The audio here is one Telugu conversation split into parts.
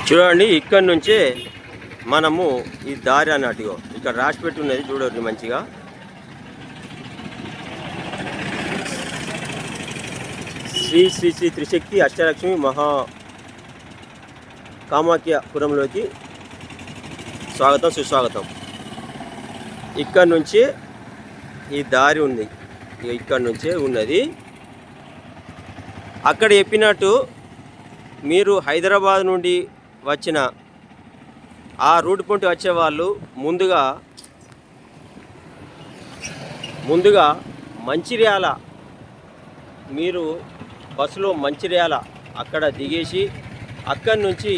చూడండి, ఇక్కడ నుంచే మనము ఈ దారి అన్నట్టుగా ఇక్కడ రాసి పెట్టి ఉన్నది చూడండి మంచిగా. శ్రీ శ్రీ శ్రీ త్రిశక్తి అష్టలక్ష్మి మహా కామాఖ్యపురంలోకి స్వాగతం సుస్వాగతం. ఇక్కడ నుంచి ఈ దారి ఉంది, ఇక్కడ నుంచే ఉన్నది. అక్కడ చెప్పినట్టు మీరు హైదరాబాద్ నుండి వచ్చిన ఆ రూట్ పొంటి వచ్చేవాళ్ళు ముందుగా మంచిర్యాల, మీరు బస్సులో మంచిర్యాల అక్కడ దిగేసి అక్కడి నుంచి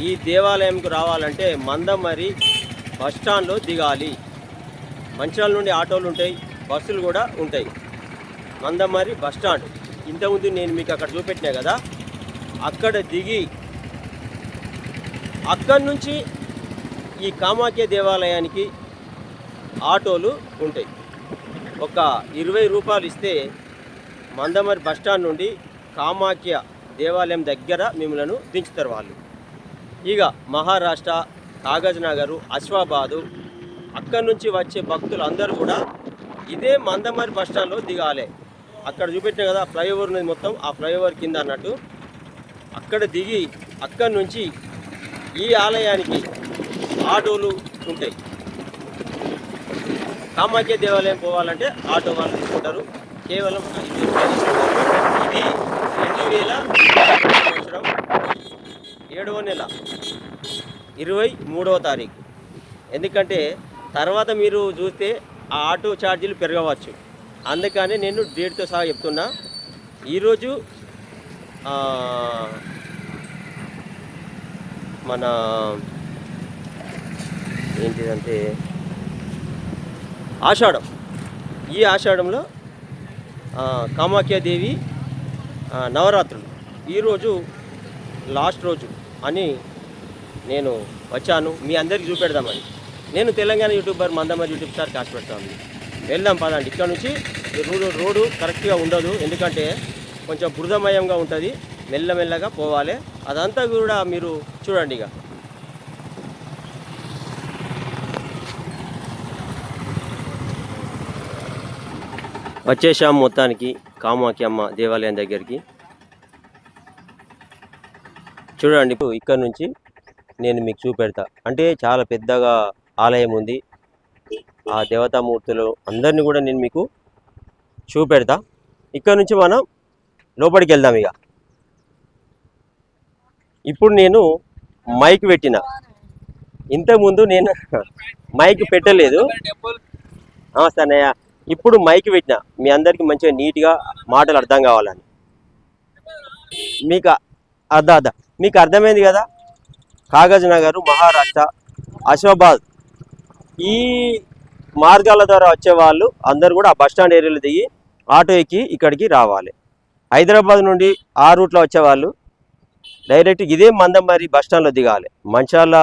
ఈ దేవాలయంకు రావాలంటే మందమరి బస్టాండ్లో దిగాలి. మంచిర్యాల నుండి ఆటోలు ఉంటాయి, బస్సులు కూడా ఉంటాయి. మందమరి బస్టాండ్ ఇంతకుముందు నేను మీకు అక్కడ చూపెట్టినా కదా, అక్కడ దిగి అక్కడి నుంచి ఈ కామాఖ్య దేవాలయానికి ఆటోలు ఉంటాయి. ఒక 20 రూపాయలు ఇస్తే మందమరి బస్టాండ్ నుండి కామాఖ్య దేవాలయం దగ్గర మిమ్మల్ని దించుతారు వాళ్ళు. ఇక మహారాష్ట్ర, కాగజ్ నగరు, అశ్వాబాదు అక్కడి నుంచి వచ్చే భక్తులు అందరూ కూడా ఇదే మందమరి బస్టాండ్లో దిగాలి. అక్కడ చూపెట్టిన కదా ఫ్లైఓవర్ ఉన్నది మొత్తం, ఆ ఫ్లైఓవర్ కింద అన్నట్టు అక్కడ దిగి అక్కడి నుంచి ఈ ఆలయానికి ఆటోలు ఉంటాయి. కామాఖ్య దేవాలయం పోవాలంటే ఆటో వాళ్ళు తీసుకుంటారు. కేవలం 5 రూపాయలు ఇది 2023 7వ నెల 23వ తారీఖు. ఎందుకంటే తర్వాత మీరు చూస్తే ఆ ఆటో ఛార్జీలు పెరగవచ్చు, అందుకనే నేను డేట్తో సహా చెప్తున్నా. ఈరోజు మన ఏంటిదంటే ఆషాఢం. ఈ ఆషాఢంలో కామాఖ్యాదేవి నవరాత్రులు ఈరోజు లాస్ట్ రోజు అని నేను వచ్చాను, మీ అందరికీ చూపెడదామని. నేను Telangana YouTuber Mandamarri YouTube star కాసి పెడతాను. వెళ్దాం పదండి. ఇక్కడ నుంచి రోడ్డు కరెక్ట్గా ఉండదు, ఎందుకంటే కొంచెం బురదమయంగా ఉంటుంది, మెల్లమెల్లగా పోవాలి. అదంతా కూడా మీరు చూడండి. ఇక వచ్చేసాం మొత్తానికి కామాఖ్యమ్మ దేవాలయం దగ్గరికి. చూడండి, ఇక్కడ నుంచి నేను మీకు చూపెడతా. అంటే చాలా పెద్దగా ఆలయం ఉంది, ఆ దేవతామూర్తులు అందరినీ కూడా నేను మీకు చూపెడతా. ఇక్కడ నుంచి మనం లోపలికి వెళ్దాం. ఇక ఇప్పుడు నేను మైక్ పెట్టిన, ఇంతకుముందు నేను మైక్ పెట్టలేదు. నమస్తే అన్నయ్య. ఇప్పుడు మైక్ పెట్టిన మీ అందరికీ మంచిగా నీట్గా మాటలు అర్థం కావాలని. మీకు మీకు అర్థమైంది కదా. కాగజ్ నగరు, మహారాష్ట్ర, అశ్వాబాద్ ఈ మార్గాల ద్వారా వచ్చేవాళ్ళు అందరూ కూడా ఆ బస్టాండ్ ఏరియాలో దిగి ఆటో ఎక్కి ఇక్కడికి రావాలి. హైదరాబాద్ నుండి ఆ రూట్లో వచ్చేవాళ్ళు డైరెక్ట్ ఇదే మందమరి బస్టాండ్లో దిగాలి. మంచాల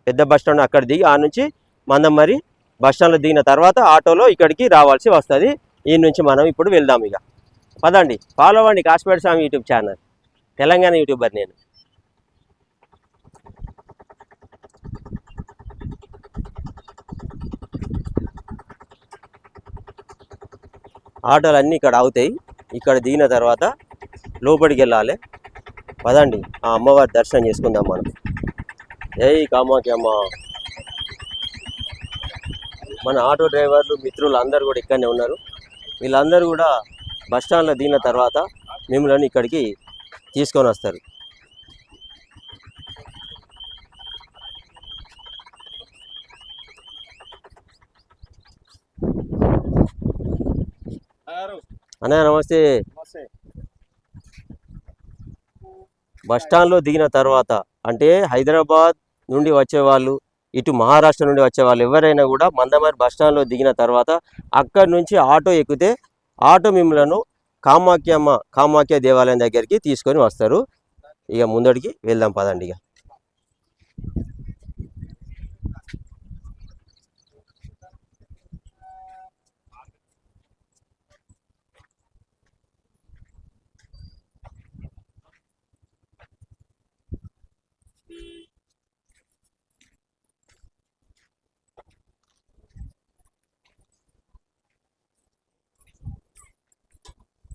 పెద్ద బస్టాండ్ అక్కడ దిగి ఆ నుంచి మందమరి బస్టాండ్లో దిగిన తర్వాత ఆటోలో ఇక్కడికి రావాల్సి వస్తుంది. ఈ నుంచి మనం ఇప్పుడు వెళ్దాం. ఇక పదండి, ఫాలో అవ్వండి Kasipeta Swamy YouTube channel, Telangana YouTuber నేను. ఆటోలు అన్నీ ఇక్కడ అవుతాయి. ఇక్కడ దిగిన తర్వాత లోపలికి వెళ్ళాలి. పదండి, ఆ అమ్మవారి దర్శనం చేసుకుందాం మనం. జై కామాఖ్యమ్మ. మన ఆటో డ్రైవర్లు మిత్రులు అందరూ కూడా ఇక్కడనే ఉన్నారు. వీళ్ళందరూ కూడా బస్టాండ్లో దిగిన తర్వాత మిమ్మల్ని ఇక్కడికి తీసుకొని వస్తారు. అన్నయ్య నమస్తే. బస్టాండ్లో దిగిన తర్వాత అంటే హైదరాబాద్ నుండి వచ్చేవాళ్ళు, ఇటు మహారాష్ట్ర నుండి వచ్చేవాళ్ళు ఎవరైనా కూడా మందమరి బస్టాండ్లో దిగిన తర్వాత అక్కడి నుంచి ఆటో ఎక్కితే ఆటో మిమ్మల్ని కామాఖ్య దేవాలయం దగ్గరికి తీసుకొని వస్తారు. ఇక ముందడికి వెళ్దాం పదండి. ఇక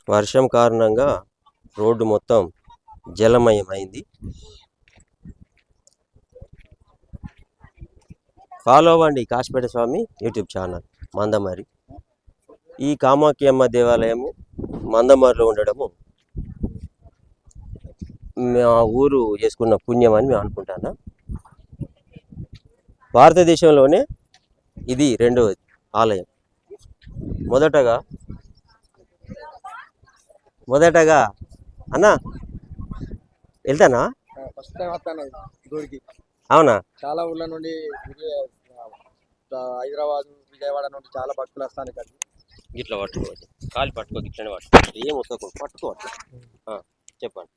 వర్షం కారణంగా రోడ్డు మొత్తం జలమయమైంది. ఫాలో అవ్వండి కాశీపేట స్వామి యూట్యూబ్ ఛానల్ మందమరి. ఈ కామాఖ్యమ్మ దేవాలయము మందమరిలో ఉండడము మా ఊరు చేసుకున్న పుణ్యం అని మేము అనుకుంటాను. భారతదేశంలోనే ఇది రెండవది ఆలయం. మొదటగా అన్న వెళ్తానా? ఫస్ట్ టైం వస్తాను గుడికి. అవునా? చాలా ఊళ్ళ నుండి హైదరాబాద్, విజయవాడ నుండి చాలా భక్తులు వస్తాను ఇక్కడ. గిట్లా పట్టుకోవచ్చు, కాలు పట్టుకో, గిట్లనే పట్టుకో, ఏం వస్తుంది పట్టుకోవచ్చు. చెప్పండి.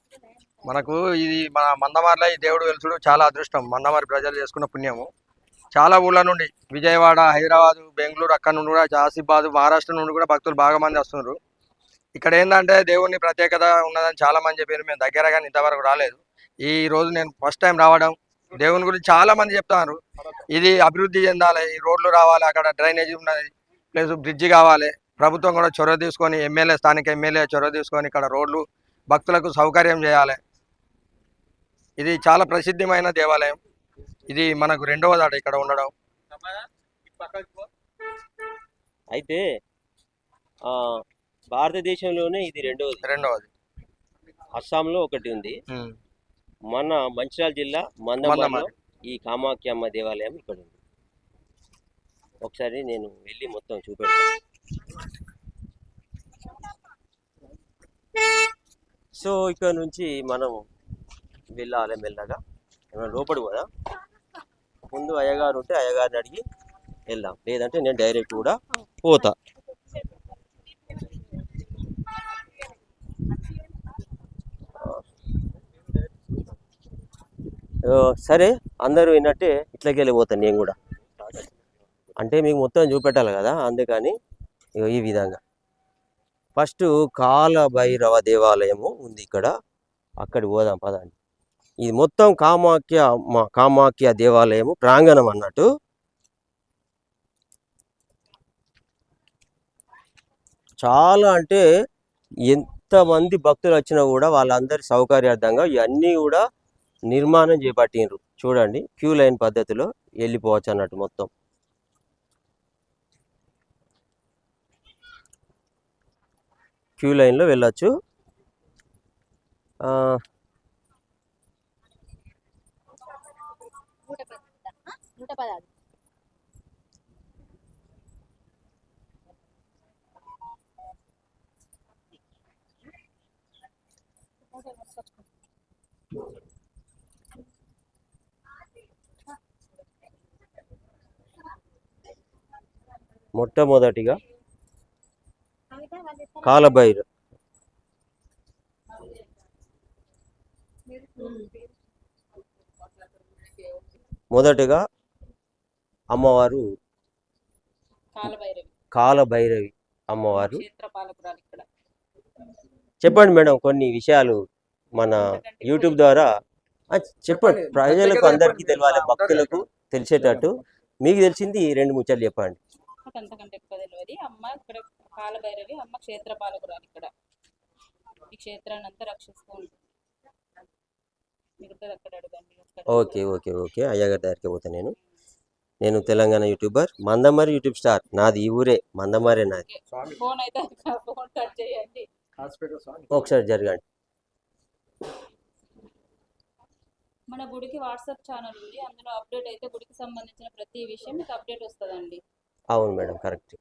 మనకు ఇది మన మందమారిలో ఈ దేవుడు వెలుసుడు చాలా అదృష్టం. మందమారి ప్రజలు చేసుకున్న పుణ్యము. చాలా ఊళ్ళ నుండి విజయవాడ, హైదరాబాద్, బెంగళూరు అక్కడ నుండి కూడా, ఆసిఫాబాద్, మహారాష్ట్ర నుండి కూడా భక్తులు బాగా మంది వస్తున్నారు. ఇక్కడ ఏంటంటే దేవుని ప్రత్యేకత ఉన్నదని చాలా మంది చెప్పారు. మేము దగ్గర కానీ ఇంతవరకు రాలేదు. ఈ రోజు నేను ఫస్ట్ టైం రావడం, దేవుని గురించి చాలా మంది చెప్తారు. ఇది అభివృద్ధి చెందాలి, ఈ రోడ్లు రావాలి, అక్కడ డ్రైనేజీ ఉన్నది, ప్లస్ బ్రిడ్జి కావాలి. ప్రభుత్వం కూడా చొరవ తీసుకొని, స్థానిక ఎమ్మెల్యే చొరవ తీసుకొని ఇక్కడ రోడ్లు భక్తులకు సౌకర్యం చేయాలి. ఇది చాలా ప్రసిద్ధమైన దేవాలయం. ఇది మనకు రెండవదాట ఇక్కడ ఉండడం. అయితే భారతదేశంలోనే ఇది రెండవది. అస్సాంలో ఒకటి ఉంది. మన మంచిర్యాల జిల్లా మందమరిలో ఈ కామాఖ్యమ్మ దేవాలయం ఇక్కడ ఉంది. ఒకసారి నేను వెళ్ళి మొత్తం చూపెడతాను. సో ఇక్కడ నుంచి మనం వెళ్ళాలి మెల్లగా. లోపలి కూడా ముందు అయ్యగారు ఉంటే అయ్యగారిని అడిగి వెళ్దాం, లేదంటే నేను డైరెక్ట్ కూడా పోతా. సరే, అందరూ విన్నట్టే ఇట్లకి వెళ్ళిపోతాను నేను కూడా. అంటే మీకు మొత్తం చూపెట్టాలి కదా, అందుకని ఈ విధంగా. ఫస్ట్ కాలభైరవ దేవాలయము ఉంది ఇక్కడ, అక్కడికి పోదాం పదండి. ఇది మొత్తం కామాఖ్య దేవాలయము ప్రాంగణం అన్నట్టు. చాలా అంటే ఎంతమంది భక్తులు వచ్చినా కూడా వాళ్ళందరి సౌకర్యార్థంగా ఇవన్నీ కూడా నిర్మాణం చేపట్టిండ్రు. చూడండి, క్యూ లైన్ పద్ధతిలో వెళ్ళిపోవచ్చు అన్నట్టు. మొత్తం క్యూ లైన్లో వెళ్ళచ్చు. మొట్టమొదటిగా కాలభైరవ, మొదటగా అమ్మవారు కాలభైరవి అమ్మవారు. చెప్పండి మేడం, కొన్ని విషయాలు మన యూట్యూబ్ ద్వారా చెప్పండి, ప్రజలకు అందరికీ తెలియాలి, భక్తులకు తెలిసేటట్టు. మీకు తెలిసింది 2 ముచ్చట్లు చెప్పండి. అంతకంటే ఎక్కువ తెలియదు. అమ్మ ఇక్కడ కాలభైరవి అమ్మ క్షేత్రపాలకురాలు. ఇక్కడ ఈ క్షేత్రాన్ని అంతా రక్షిస్తూ ఉంటుంది. ఓకే ఓకే ఓకే, అయ్యగారి దగ్గరికి పోతా. నేను Telangana YouTuber, Mandamarri YouTube star. నాది ఈ ఊరే, మందమరే నాది. ఫోన్ అయితే ఫోన్ కట్ చేయండి. ఒకసారి జరగండి. మన గుడికి వాట్సాప్ ఛానల్ ఉంది, అందులో అప్డేట్ అయితే గుడికి సంబంధించిన ప్రతి విషయం మీకు అప్డేట్ వస్తుందండి. అవును మేడం, కరెక్ట్.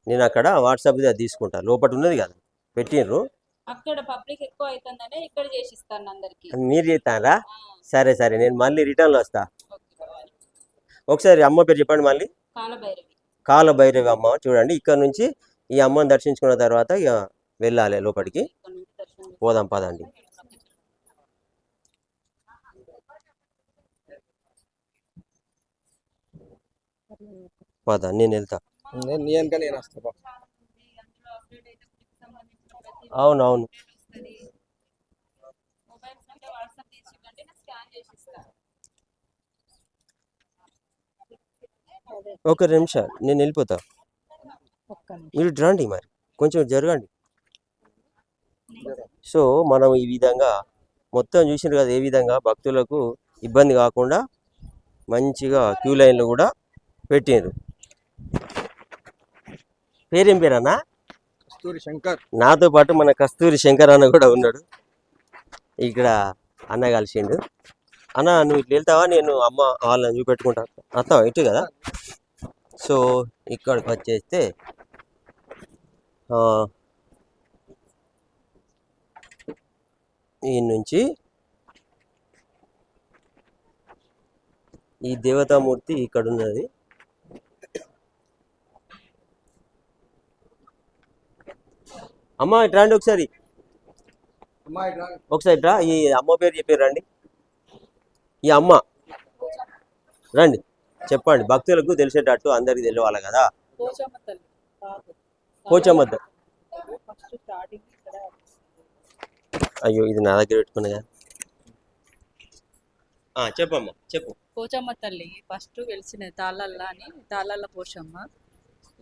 నేను అక్కడ వాట్సాప్ తీసుకుంటా, లోపల ఉన్నది కదా పెట్టిండ్రు. అక్కడ పబ్లిక్ ఎక్కువ అవుతుందనే ఇక్కడ చేసిస్తాను అందరికి. మీరు చేస్తారా? సరే సరే, నేను మళ్ళీ రిటర్న్లో వస్తా. ఒకసారి అమ్మ పేరు చెప్పండి మళ్ళీ. కాలభైరవి అమ్మ. చూడండి, ఇక్కడ నుంచి ఈ అమ్మని దర్శించుకున్న తర్వాత ఇక వెళ్ళాలి లోపలికి. పోదాం పదండి. పద, నేను వెళ్తా. అవునవును. ఒక నిమిషం, నేను వెళ్ళిపోతా. మీరు రండి, మరి కొంచెం జరగండి. సో మనం ఈ విధంగా మొత్తం చూసినారు కదా, ఏ విధంగా భక్తులకు ఇబ్బంది కాకుండా మంచిగా క్యూ లైన్లు కూడా పెట్టిండ్రు. పేరేం పేరన్నా? కస్తూరి శంకర్. నాతో పాటు మన కస్తూరి శంకర్ అన్న కూడా ఉన్నాడు ఇక్కడ. అన్న కలిసిండు. అన్న నువ్వు ఇట్లా వెళ్తావా, నేను అమ్మ వాళ్ళని చూపెట్టుకుంటా వస్తావా ఇటు కదా. సో ఇక్కడికి వచ్చేస్తే ఈ నుంచి ఈ దేవతామూర్తి ఇక్కడ ఉన్నది. అమ్మ ఇటు రండి ఒకసారి, ఒకసారి రా. ఈ అమ్మ పేరు చెప్పారు రండి. ఈ అమ్మ రండి చెప్పండి, భక్తులకు తెలిసేటట్టు అందరికి తెలియాలి కదా. పోచమ్మ తల్లి. అయ్యో ఇది నా దగ్గర పెట్టుకున్నా. చెప్పమ్మా చెప్పు. పోచమ్మ తల్లి ఫస్ట్ వెలిసిన తాళ్ళల్లా అని, తాళ్ళల్ల పోషమ్మ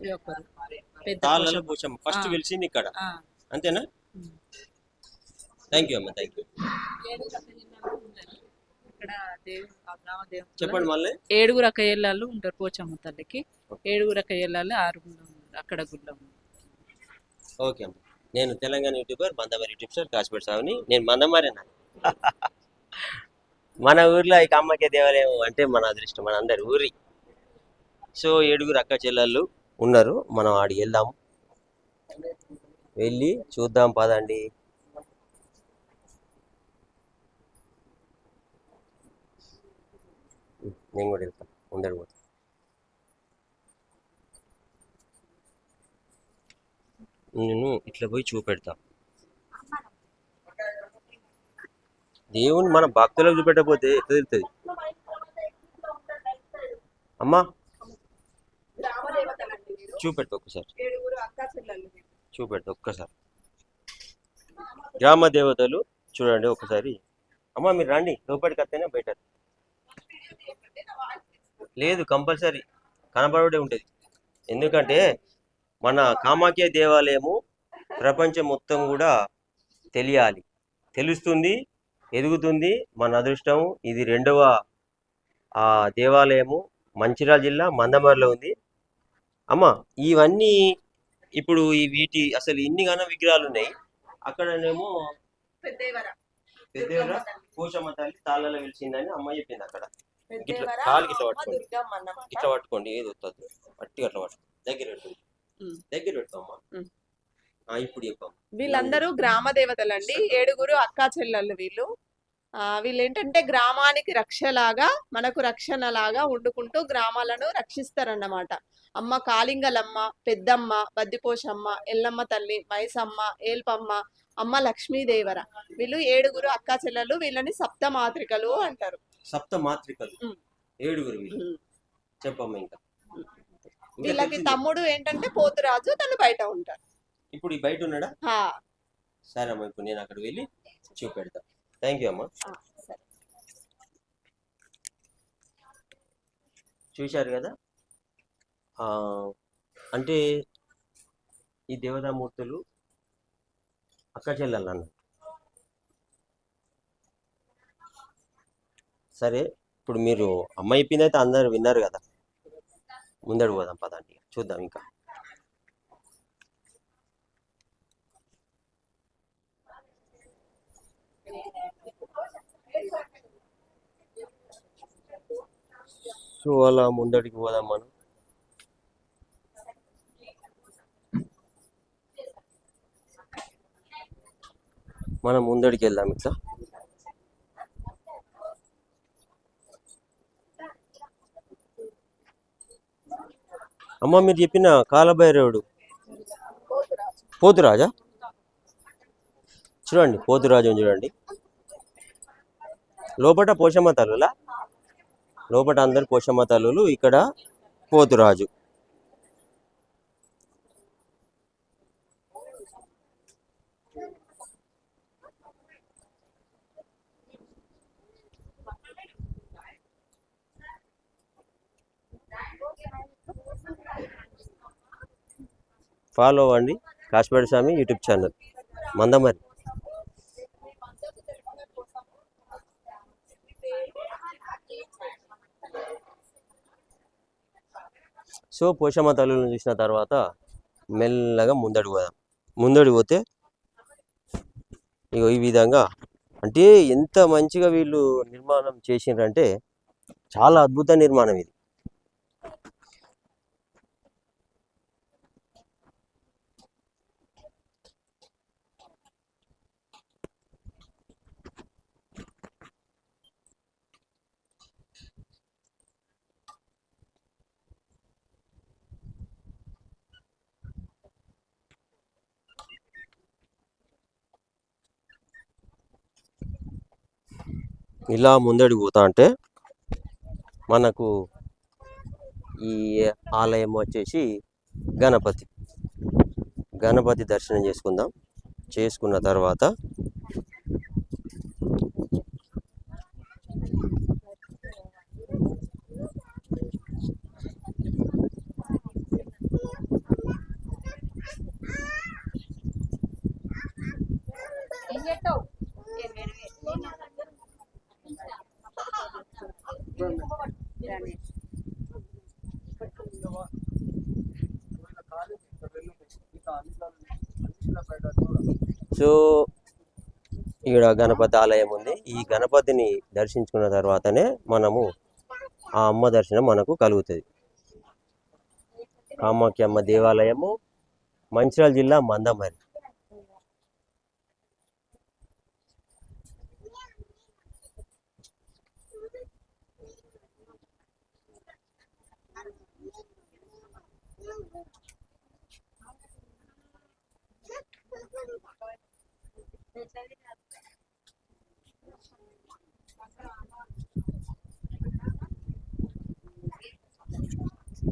ఇది ఒకరు పెద్ద తాళ్ళలో పోచమ్మ ఫస్ట్ వెలిసింది ఇక్కడ, అంతేనా? థ్యాంక్ యూ అమ్మ, థ్యాంక్ యూ. ఇక్కడ గ్రామ దేవుడు చెప్పండి మళ్ళీ. 7 అక్కయ్యలు ఉంటారు పోచమ్మ తల్లికి. 7 అక్కయ్యలు 6 గుళ్ళ అక్కడ గుళ్ళ. ఓకే అమ్మ. నేను Telangana YouTuber Mandamarri YouTube star Kasipet సాగుని. నేను మందమారేనా. మన ఊర్లో ఈ కామాఖ్య దేవాలయం అంటే మన అదృష్టం, మన అందరి ఊరి. సో 7 అక్క చెల్లెళ్ళు ఉన్నారు, మనం ఆడికి వెళ్దాం, వెళ్ళి చూద్దాం పదండి. నేను కూడా వెళ్తాను, ముందర పోతా. నేను ఇట్లా పోయి చూపెడతా. దేవుని మన భక్తులకు చూపెట్టకపోతే ఎట్లా తెలుస్తుంది అమ్మా? చూపెడతా ఒక్కసారి, చూపెడతా ఒక్కసారి. గ్రామ దేవతలు చూడండి ఒకసారి. అమ్మ మీరు రండి, లోపలికి వస్తేనే బెటర్. లేదు కంపల్సరీ కనబడే ఉంటుంది. ఎందుకంటే మన కామాఖ్య దేవాలయము ప్రపంచం మొత్తం కూడా తెలియాలి, తెలుస్తుంది, ఎదుగుతుంది. మన అదృష్టం ఇది. 2వ దేవాలయము మంచిర్యాల జిల్లా మందమరిలో ఉంది. అమ్మ ఇవన్నీ ఇప్పుడు ఈ వీటి అసలు ఇన్ని గాన విగ్రహాలు ఉన్నాయి. అక్కడనేమో పెద్దేవర పోచమ్మ తల్లి తాళ్ళలో వెలిసిందని అమ్మ చెప్పింది. అక్కడ ఇట్లా కాలుకి ఇట్లా పట్టుకోండి, ఇట్లా పట్టుకోండి, ఏది వస్తుంది పట్టి అట్లా పట్టుకోండి. దగ్గర పెట్టుకోండి, దగ్గర పెట్టుకోమ్మా. ఇప్పుడు చెప్పమ్మా. వీళ్ళందరూ గ్రామ దేవతలండి. 7 అక్కా చెల్లెళ్ళు వీళ్ళు. వీళ్ళు ఏంటంటే గ్రామానికి రక్షలాగా, మనకు రక్షణలాగా వండుకుంటూ గ్రామాలను రక్షిస్తారన్నమాట. అమ్మ కాళింగలమ్మ, పెద్దమ్మ, బద్దిపోషమ్మ, ఎల్లమ్మ తల్లి, మైసమ్మ, ఏల్పమ్మ, అమ్మ లక్ష్మీదేవర. వీళ్ళు 7 అక్కా చెల్లెలు. వీళ్ళని సప్తమాత్రికలు అంటారు. సప్తమాత్రికలు 7 వీళ్ళు. చెప్పమ్మా. ఇంకా వీళ్ళకి తమ్ముడు ఏంటంటే పోతురాజు, తను బయట ఉంటారు. ఇప్పుడు ఈ బయట ఉన్నాడా? సరే అమ్మా, ఇప్పుడు నేను అక్కడ వెళ్ళి చూపెడతా. థ్యాంక్ యూ అమ్మా. చూశారు కదా, అంటే ఈ దేవతామూర్తులు అక్క చెల్లెళ్ళు అన్న. సరే ఇప్పుడు మీరు అమ్మ చెప్పింది అయితే అందరు విన్నారు కదా, ముందడు పోదాం పదండి, చూద్దాం ఇంకా. సో అలా ముందడికి పోదాం మనం. ముందడికి వెళ్దాం ఇట్లా. అమ్మ మీరు చెప్పిన కాలభైరవుడు పోతురాజా? చూడండి పోతురాజు చూడండి. లోపట పోషమ్మ తల్లులా, లోపట అందరు పోషమ్మ తల్లులు, ఇక్కడ పోతురాజు. ఫాలో అవ్వండి Kasipeta Swamy YouTube channel Mandamarri. So Poshamma తల్లులను చూసిన తర్వాత మెల్లగా ముందడుగు పోదాం. ముందడుగు పోతే ఇగో ఈ విధంగా, అంటే ఎంత మంచిగా వీళ్ళు నిర్మాణం చేసిండ్రంటే చాలా అద్భుత నిర్మాణం ఇది. ఇలా ముందడుగు పోతా అంటే మనకు ఈ ఆలయం వచ్చేసి గణపతి దర్శనం చేసుకుందాం. చేసుకున్న తర్వాత సో ఇక్కడ గణపతి ఆలయం ఉంది. ఈ గణపతిని దర్శించుకున్న తర్వాతనే మనము ఆ అమ్మ దర్శనం మనకు కలుగుతుంది. కామాఖ్య అమ్మ దేవాలయము, మంచిర్యాల జిల్లా మందమరి.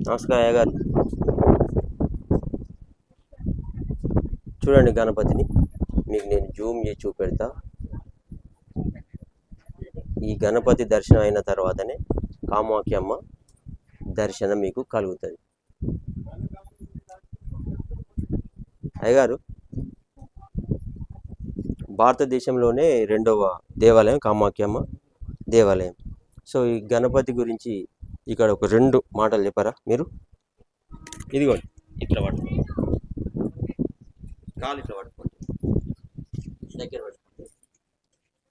నమస్కారం అయ్య గారు. చూడండి గణపతిని, మీకు నేను జూమ్ చేసి చూపెడతా. ఈ గణపతి దర్శనం అయిన తర్వాతనే కామాఖ్యమ్మ దర్శనం మీకు కలుగుతుంది. అయ్యగారు, భారతదేశంలోనే 2వ దేవాలయం కామాఖ్యమ్మ దేవాలయం. సో ఈ గణపతి గురించి ఇక్కడ ఒక 2 మాటలు చెప్పారా మీరు? ఇదిగోండి, ఇట్లా పట్టుకోండి, కాలు ఇట్లా పట్టుకోండి, దగ్గర పట్టుకోండి,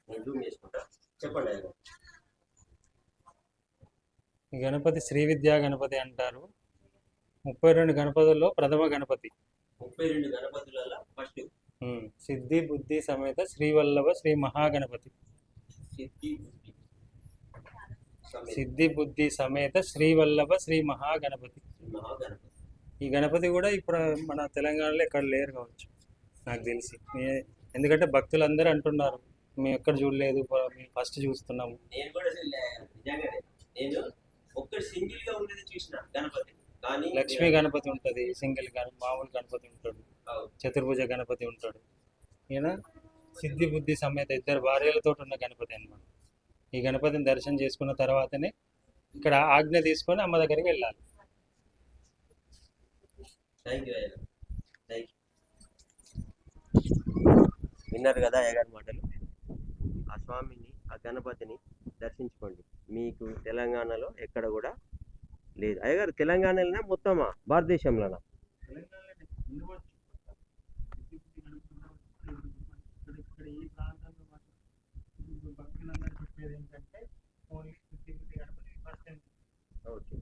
నేను జూమ్ చేసుకుంటా. చెప్పండి అయ్యగారు. ఈ గణపతి శ్రీ విద్యా గణపతి అంటారు. 32 గణపతుల్లో ప్రథమ గణపతి. 32 గణపతులలో ఫస్ట్ సిద్ధి బుద్ధి సమేత శ్రీవల్లభ శ్రీ మహాగణపతి. సిద్ధి బుద్ధి సమేత శ్రీవల్లభ శ్రీ మహాగణపతి. ఈ గణపతి కూడా ఇప్పుడు మన తెలంగాణలో ఎక్కడ లేరు కావచ్చు నాకు తెలిసి. ఎందుకంటే భక్తులందరూ అంటున్నారు మేము ఎక్కడ చూడలేదు, మేము ఫస్ట్ చూస్తున్నాము. నేను కూడా నిజంగానే నేను ఒక్కటి సింగిల్ గా ఉండేది చూసిన గణపతి. కానీ లక్ష్మీ గణపతి ఉంటుంది, సింగిల్ మామూలు గణపతి ఉంటాడు, చతుర్భుజ గణపతి ఉంటాడు. ఈయన సిద్ధి బుద్ధి సమేత 2 భార్యలతో ఉన్న గణపతి అన్నమాట. ఈ గణపతిని దర్శనం చేసుకున్న తర్వాతనే ఇక్కడ ఆజ్ఞ తీసుకొని అమ్మ దగ్గరికి వెళ్ళాలి. విన్నారు కదా అయ్యగారి మాటలు. ఆ స్వామిని, ఆ గణపతిని దర్శించుకోండి. మీకు తెలంగాణలో ఎక్కడ కూడా లేదు. అయ్యగారు, తెలంగాణలోనే మొత్తమా భారతదేశంలోనా? ఓకే,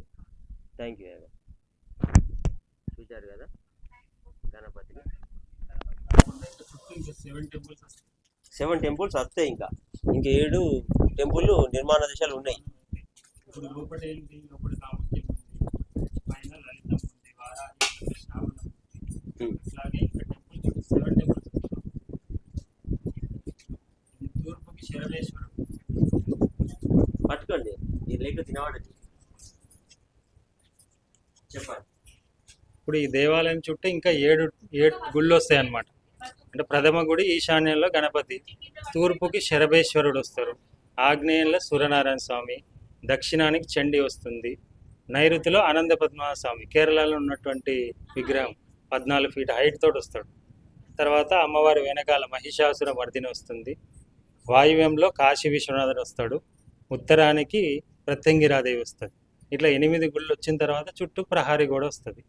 థ్యాంక్ యూ అయ్యగారు. చూశారు కదా గణపతిని. 7 టెంపుల్స్ వస్తాయి. ఇంకా 7 టెంపుల్ నిర్మాణ దశలు ఉన్నాయి. ఇప్పుడు లోపల ఏంటి, లోపల కామాఖ్యం ఉంది, పైన లలితం ఉంది, వారాహి ఉంది, శ్రావణం ఉంది. ఇట్లాగే ఇక్కడ టెంపుల్స్ 7 టెంపుల్స్. తూర్పుకి శరవేశ్వరం. పట్టుకోండి, ఈ లేక తినవాడండి. చెప్పండి. ఇప్పుడు ఈ దేవాలయం చుట్టూ ఇంకా 7 గుళ్ళు వస్తాయి అన్నమాట. అంటే ప్రథమ గుడి ఈశాన్యంలో గణపతి, తూర్పుకి శరభేశ్వరుడు వస్తారు, ఆగ్నేయంలో సూర్యనారాయణ స్వామి, దక్షిణానికి చండీ వస్తుంది, నైరుతిలో ఆనంద పద్మనాభ స్వామి కేరళలో ఉన్నటువంటి విగ్రహం 14 ఫీట్ హైట్ తోటి వస్తాడు. తర్వాత అమ్మవారి వెనకాల మహిషాసుర మర్దిని వస్తుంది, వాయువ్యంలో కాశీ విశ్వనాథుడు వస్తాడు, ఉత్తరానికి ప్రత్యంగిరాదేవి వస్తుంది. ఇట్లా 8 గుళ్ళు వచ్చిన తర్వాత చుట్టూ ప్రహారీ గోడ వస్తుంది.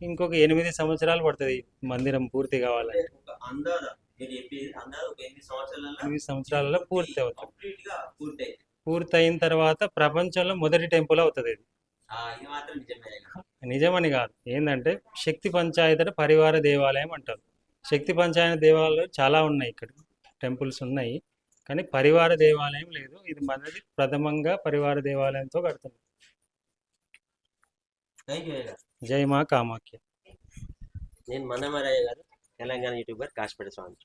ఇంకొక 8 సంవత్సరాలు పడుతుంది మందిరం పూర్తి కావాలంటే. ఒక అందాజ మీరు చెప్పేది అందాజ ఒక 8 సంవత్సరాలలో 8 సంవత్సరాలలో పూర్తి అవుతుంది. కంప్లీట్గా పూర్తయింది. పూర్తయిన తర్వాత ప్రపంచంలో మొదటి టెంపుల్ అవుతుంది ఇది. ఇది మాత్రం నిజమే. నిజమని కాదు, ఏంటంటే శక్తి పంచాయతీ పరివార దేవాలయం అంటారు. శక్తి పంచాయతీ దేవాలయాలు చాలా ఉన్నాయి, ఇక్కడ టెంపుల్స్ ఉన్నాయి, కానీ పరివార దేవాలయం లేదు. ఇది మనది ప్రథమంగా పరివార దేవాలయంతో కడుతుంది. థ్యాంక్ యూ అయ్య. జై మా కామాఖ్య. నేను మన్నమరయ్య గారు, తెలంగాణ యూట్యూబర్ కాశీపేట స్వామి.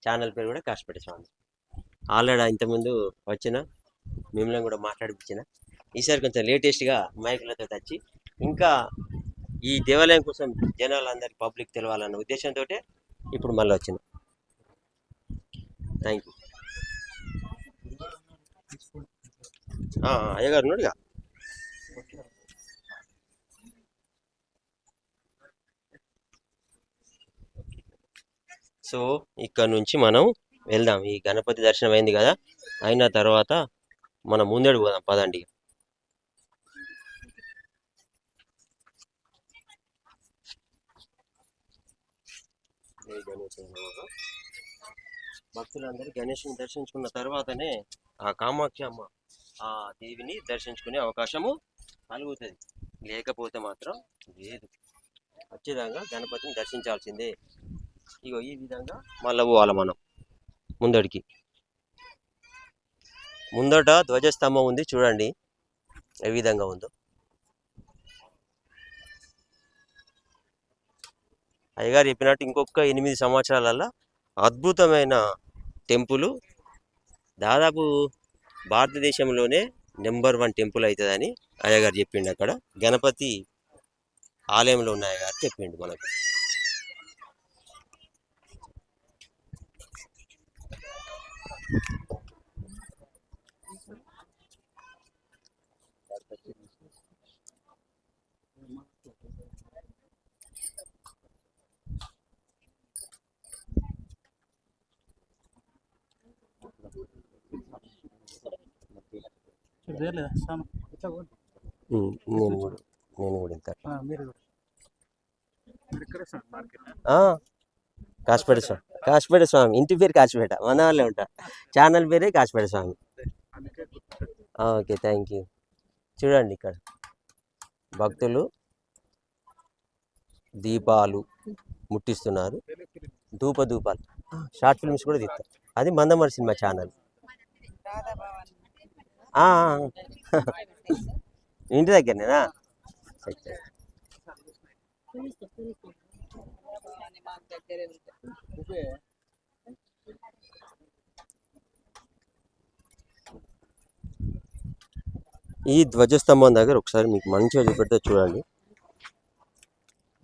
ఛానల్ పేరు కూడా కాశీపేట స్వామి. ఆల్రెడీ ఇంతకుముందు వచ్చిన మిమ్మల్ని కూడా మాట్లాడిపించిన. ఈసారి కొంచెం లేటెస్ట్గా మైకులతో తెచ్చి ఇంకా ఈ దేవాలయం కోసం జనాలందరికీ పబ్లిక్ తెలవాలన్న ఉద్దేశంతో ఇప్పుడు మళ్ళీ వచ్చిన. Thank you. అయ్యగారు నోడిగా సో ఇక్కడ నుంచి మనం వెళ్దాం. ఈ గణపతి దర్శనం అయింది కదా, అయిన తర్వాత మనం ముందడుగు పోదాం పదండి. భక్తులందరూ గణేషుని దర్శించుకున్న తర్వాతనే ఆ కామాఖ్య అమ్మ ఆ దేవిని దర్శించుకునే అవకాశము కలుగుతుంది. లేకపోతే మాత్రం లేదు. ఖచ్చితంగా గణపతిని దర్శించాల్సిందే. ఇగో ఈ విధంగా మళ్ళీ పోవాలి మనం ముందడికి. ముందట ధ్వజస్తంభం ఉంది, చూడండి ఏ విధంగా ఉందో. అయ్యగారు చెప్పినట్టు ఇంకొక 8 సంవత్సరాలలో అద్భుతమైన టెంపుల్, దాదాపు భారతదేశంలోనే నెంబర్ 1 టెంపుల్ అవుతుందని అయ్యగారు చెప్పిండు. అక్కడ గణపతి ఆలయంలో ఉన్న అయ్యగారు చెప్పిండు మనకు. నేను కూడా ఇంత కాశీపేట స్వామి ఇంటి పేరు కాశీపేట, మన వాళ్ళే ఉంటా. ఛానల్ పేరే Kasipeta Swamy. Okay, thank you. చూడండి ఇక్కడ భక్తులు దీపాలు ముట్టిస్తున్నారు, ధూపాలు. షార్ట్ ఫిల్మ్స్ కూడా తీస్తారు. అది మందమరి సినిమా ఛానల్. ఇంటి దగ్గరనేనా? ఈ ధ్వజస్తంభం దగ్గర ఒకసారి మీకు మంచిగా చూపెడితే చూడండి.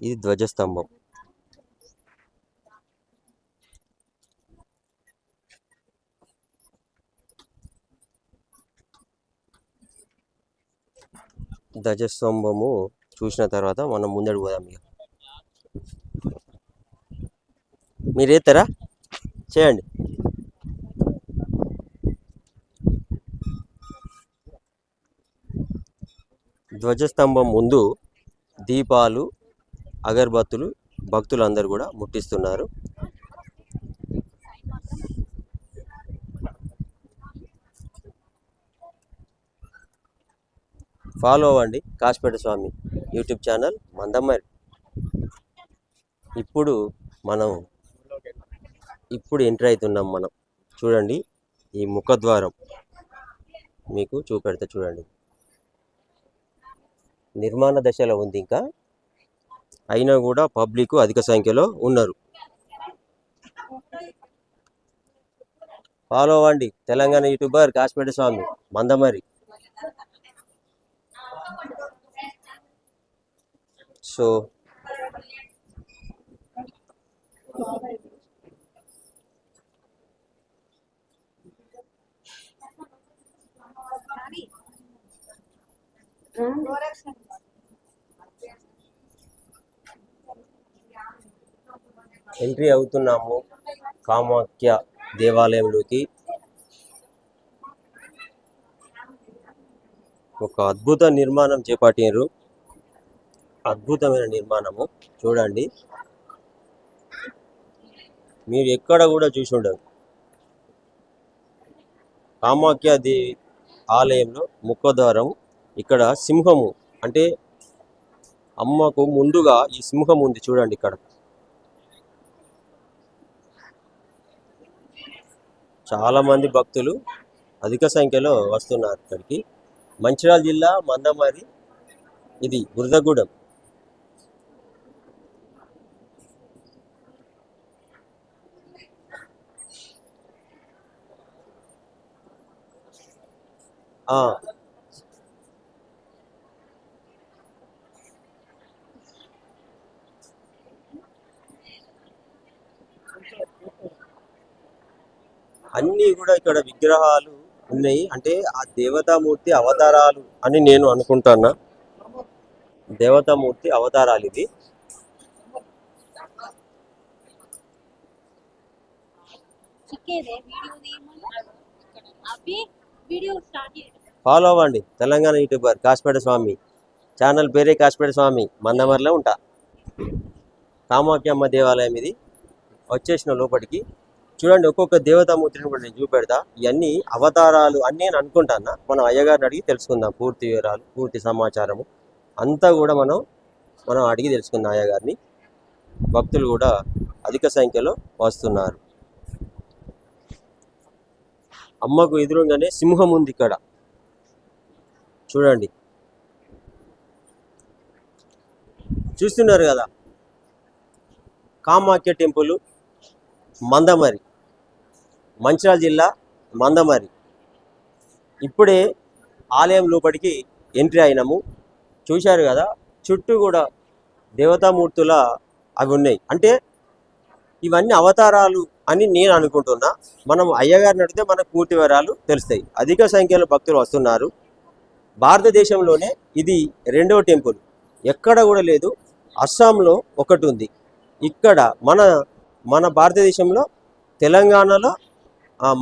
ఇది ధ్వజస్తంభం. ధ్వజస్తంభము చూసిన తర్వాత మనం ముందడుగు పోదాం. ఇక మీరు ఎత్తారా? చేయండి. ధ్వజస్తంభం ముందు దీపాలు, అగరబత్తులు భక్తులందరూ కూడా ముట్టిస్తున్నారు. ఫాలో అవ్వండి కాశీపేట స్వామి యూట్యూబ్ ఛానల్ మందమరి. ఇప్పుడు ఎంటర్ అవుతున్నాం మనం. చూడండి ఈ ముఖద్వారం మీకు చూపెడతా చూడండి. నిర్మాణ దశలో ఉంది ఇంకా, అయినా కూడా పబ్లిక్ అధిక సంఖ్యలో ఉన్నారు. ఫాలో అవ్వండి తెలంగాణ యూట్యూబర్ కాశీపేట స్వామి మందమరి. సో ఎంట్రీ అవుతున్నాము కామాఖ్య దేవాలయంలోకి. ఒక అద్భుత నిర్మాణం చేపట్టినారు. అద్భుతమైన నిర్మాణము చూడండి, మీరు ఎక్కడ కూడా చూసి ఉండరు. కామాఖ్య దేవి ఆలయంలో ముఖద్వారం ఇక్కడ సింహము, అంటే అమ్మకు ముందుగా ఈ సింహం ఉంది చూడండి. ఇక్కడ చాలా మంది భక్తులు అధిక సంఖ్యలో వస్తున్నారు ఇక్కడికి. మంచిర్యాల జిల్లా మందమరి, ఇది బురదగూడెం. ఆ, అన్నీ కూడా ఇక్కడ విగ్రహాలు ఉన్నాయి. అంటే ఆ దేవతామూర్తి అవతారాలు అని నేను అనుకుంటున్నా. దేవతామూర్తి అవతారాలు ఇది. ఫాలో అవ్వండి తెలంగాణ యూట్యూబర్ కాసిపేట స్వామి ఛానల్ పేరే కాసిపేట స్వామి, మందమరిలో ఉంటా. కామాఖ్యమ్మ దేవాలయం ఇది. వచ్చేసిన లోపలికి చూడండి, ఒక్కొక్క దేవతామూర్తిని కూడా నేను చూపెడతా. ఇవన్నీ అవతారాలు అని నేను అనుకుంటాను. మనం అయ్యగారిని అడిగి తెలుసుకుందాం పూర్తి వివరాలు, పూర్తి సమాచారము అంతా కూడా మనం అడిగి తెలుసుకుందాం అయ్యగారిని. భక్తులు కూడా అధిక సంఖ్యలో వస్తున్నారు. అమ్మకు ఎదురుగానే సింహం ఉంది ఇక్కడ చూడండి, చూస్తున్నారు కదా. కామాఖ్య టెంపుల్ మందమరి, మంచిర్యాల జిల్లా మందమరి. ఇప్పుడే ఆలయం లోపలికి ఎంట్రీ అయినాము. చూశారు కదా, చుట్టూ కూడా దేవతామూర్తుల అవి ఉన్నాయి. అంటే ఇవన్నీ అవతారాలు అని నేను అనుకుంటున్నా. మనం అయ్యగారిని అడిగితే మనకు పూర్తి వివరాలు తెలుస్తాయి. అధిక సంఖ్యలో భక్తులు వస్తున్నారు. భారతదేశంలోనే ఇది 2వ టెంపుల్, ఎక్కడ కూడా లేదు. అస్సాంలో ఒకటి ఉంది. ఇక్కడ మన భారతదేశంలో తెలంగాణలో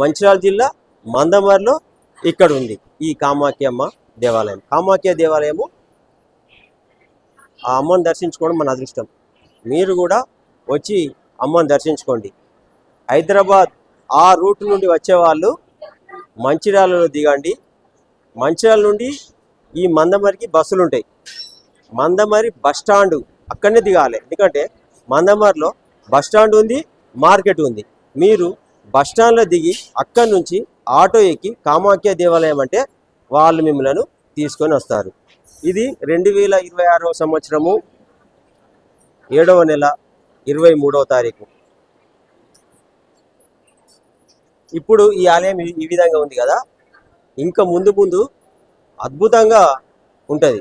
మంచిర్యాల జిల్లా మందమరిలో ఇక్కడ ఉంది ఈ కామాఖ్యమ్మ దేవాలయం. కామాఖ్య దేవాలయము ఆ అమ్మని దర్శించుకోవడం మన అదృష్టం. మీరు కూడా వచ్చి అమ్మని దర్శించుకోండి. హైదరాబాద్ ఆ రూట్ నుండి వచ్చేవాళ్ళు మంచిర్యాలలో దిగండి. మంచిర్యాల నుండి ఈ మందమరికి బస్సులు ఉంటాయి. మందమరి బస్ స్టాండ్ అక్కడనే దిగాలి. ఎందుకంటే మందమరిలో బస్ స్టాండ్ ఉంది, మార్కెట్ ఉంది. మీరు బస్ స్టాండ్లో దిగి అక్కడి నుంచి ఆటో ఎక్కి కామాఖ్య దేవాలయం అంటే వాళ్ళు మిమ్మల్ని తీసుకొని వస్తారు. ఇది 2026వ సంవత్సరము 7వ నెల 23వ తారీఖు. ఇప్పుడు ఈ ఆలయం ఈ విధంగా ఉంది కదా. ఇంకా ముందు ముందు అద్భుతంగా ఉంటుంది,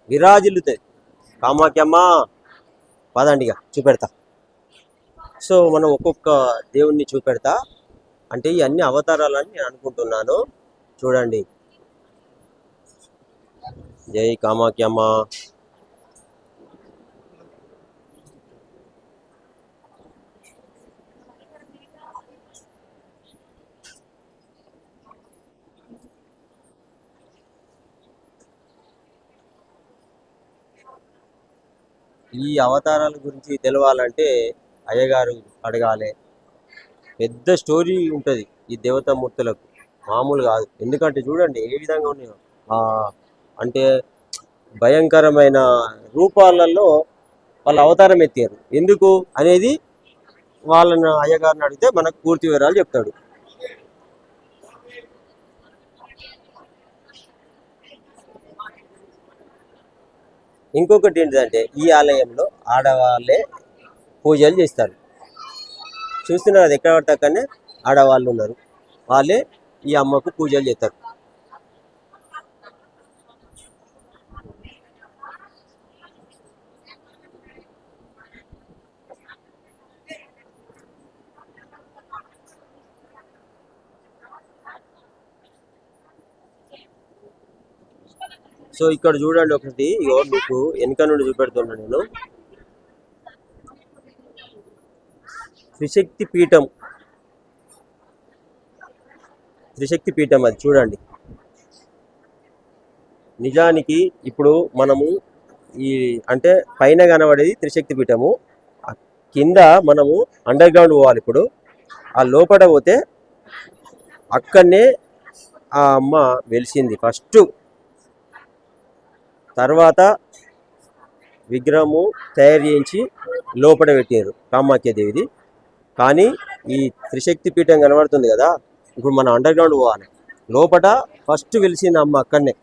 విరాజిల్లుతుంది కామాఖ్యమ్మ. పదండిగా చూపెడతా. సో మనం ఒక్కొక్క దేవుణ్ణి చూపెడతా. అంటే ఈ అన్ని అవతారాలని నేను అనుకుంటున్నాను. చూడండి, జై కామాఖ్యమ్మ. ఈ అవతారాల గురించి తెలవాలంటే అయ్యగారు అడగాలి. పెద్ద స్టోరీ ఉంటుంది ఈ దేవతామూర్తులకు, మామూలు కాదు. ఎందుకంటే చూడండి ఏ విధంగా ఉన్నాయో. అంటే భయంకరమైన రూపాలలో వాళ్ళు అవతారం ఎత్తారు. ఎందుకు అనేది వాళ్ళని అయ్యగారిని అడిగితే మనకు పూర్తి వివరాలు చెప్తాడు. ఇంకొకటి ఏంటంటే ఈ ఆలయంలో ఆడవాళ్ళే పూజలు చేస్తారు. చూస్తున్నారు అది ఎక్కడ పడితే అక్కడనే ఆడవాళ్ళు ఉన్నారు. వాళ్ళే ఈ అమ్మకు పూజలు చేస్తారు. సో ఇక్కడ చూడండి ఒకటి, ఇగో మీకు వెనక నుండి చూపెడుతున్నా నేను. త్రిశక్తి పీఠం, త్రిశక్తి పీఠం అది చూడండి. నిజానికి ఇప్పుడు మనము ఈ అంటే పైన కనబడేది త్రిశక్తి పీఠము, ఆ కింద మనము అండర్ గ్రౌండ్ పోవాలి. ఇప్పుడు ఆ లోపల పోతే అక్కడనే ఆ అమ్మ వెలిసింది ఫస్ట్. తర్వాత విగ్రహము తయారు చేయించి లోపల పెట్టారు కామాఖ్యాదేవిది. కానీ ఈ త్రిశక్తి పీఠం కనబడుతుంది కదా, ఇప్పుడు మనం అండర్ గ్రౌండ్ పోవాలి. లోపల ఫస్ట్ వెలిసింది అమ్మ అక్కడనే.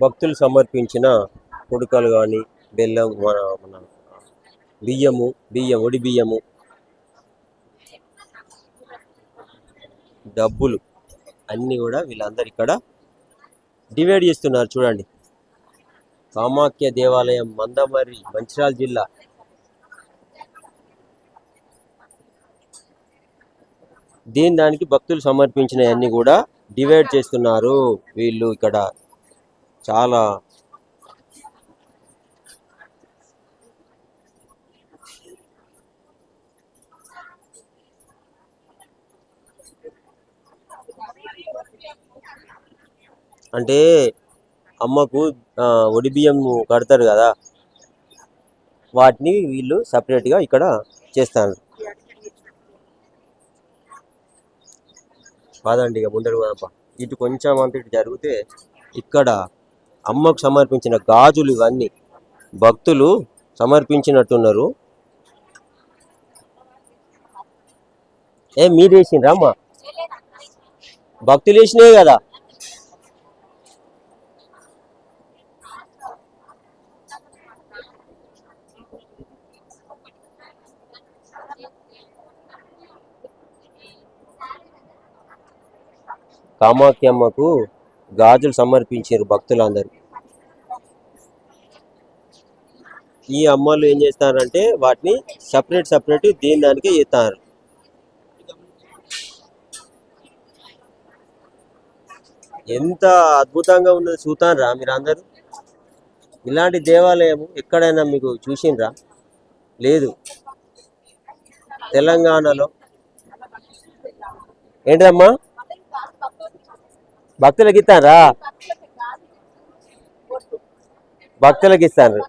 భక్తులు సమర్పించిన కుడుకలు కానీ, బెల్లం, మన ఒడి బియ్యము, డబ్బులు అన్నీ కూడా వీళ్ళందరూ ఇక్కడ డివైడ్ చేస్తున్నారు. చూడండి, కామాఖ్య దేవాలయం, మందమర్రి, మంచిర్యాల జిల్లా. దానికి భక్తులు సమర్పించినవన్నీ కూడా డివైడ్ చేస్తున్నారు వీళ్ళు ఇక్కడ. చాలా అంటే అమ్మకు ఒడి బియ్యం కడతారు కదా, వాటిని వీళ్ళు సపరేట్గా ఇక్కడ చేస్తారు. కాదండి, ఇక ముందడు పోదాంపా. ఇటు కొంచెం అంత ఇటు జరిగితే ఇక్కడ అమ్మకు సమర్పించిన గాజులు ఇవన్నీ భక్తులు సమర్పించినట్టున్నారు. మీరు వేసిండ్రా అమ్మ? భక్తులు వేసినాయి కదా. కామాఖ్యమ్మకు గాజులు సమర్పించారు భక్తులందరూ. ఈ అమ్మలు ఏం చేస్తారంటే వాటిని సపరేట్ దానికే చేస్తారు. ఎంత అద్భుతంగా ఉన్నది చూస్తారా మీరు అందరూ? ఇలాంటి దేవాలయం ఎక్కడైనా మీకు చూసిండ్రా? లేదు. తెలంగాణలో ఏంటమ్మా భక్తులకి ఇస్తారా? భక్తులకి ఇస్తారు.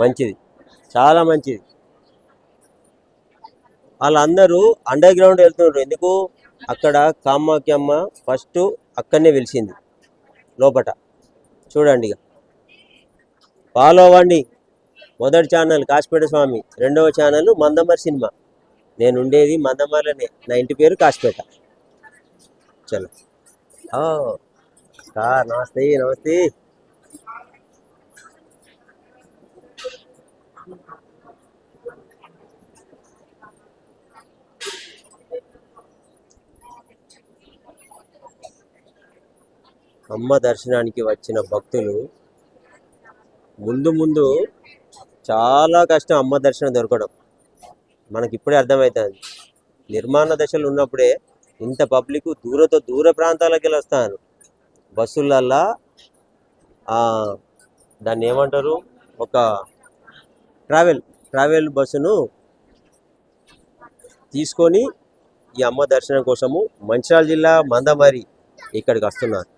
మంచిది, చాలా మంచిది. వాళ్ళందరూ అండర్ గ్రౌండ్ వెళ్తున్నారు. ఎందుకు? అక్కడ కామాఖ్యమ్మ ఫస్ట్ అక్కడనే వెలిసింది లోపట. చూడండి, ఇక ఫాలో అవ్వండి. మొదటి ఛానల్ కాశీపేట స్వామి, రెండవ ఛానల్ మందమర్రి సినిమా. నేను ఉండేది మందమర్రిలోనే, నా ఇంటి పేరు కాశీపేట. చలో. నమస్తే నమస్తే. అమ్మ దర్శనానికి వచ్చిన భక్తులు ముందు చాలా కష్టం అమ్మ దర్శనం దొరకడం. మనకి ఇప్పుడే అర్థమవుతుంది. నిర్మాణ దశలు ఉన్నప్పుడే ఇంత పబ్లిక్ దూర ప్రాంతాలకు వెళ్ళి వస్తాను. బస్సులల్లా దాన్ని ఏమంటారు, ఒక ట్రావెల్ బస్సును తీసుకొని ఈ అమ్మ దర్శనం కోసము మంచిర్యాల జిల్లా మందమర్రి ఇక్కడికి వస్తున్నారు.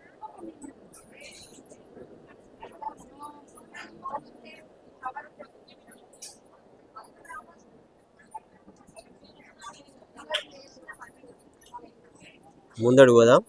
ముందడు పోదాం.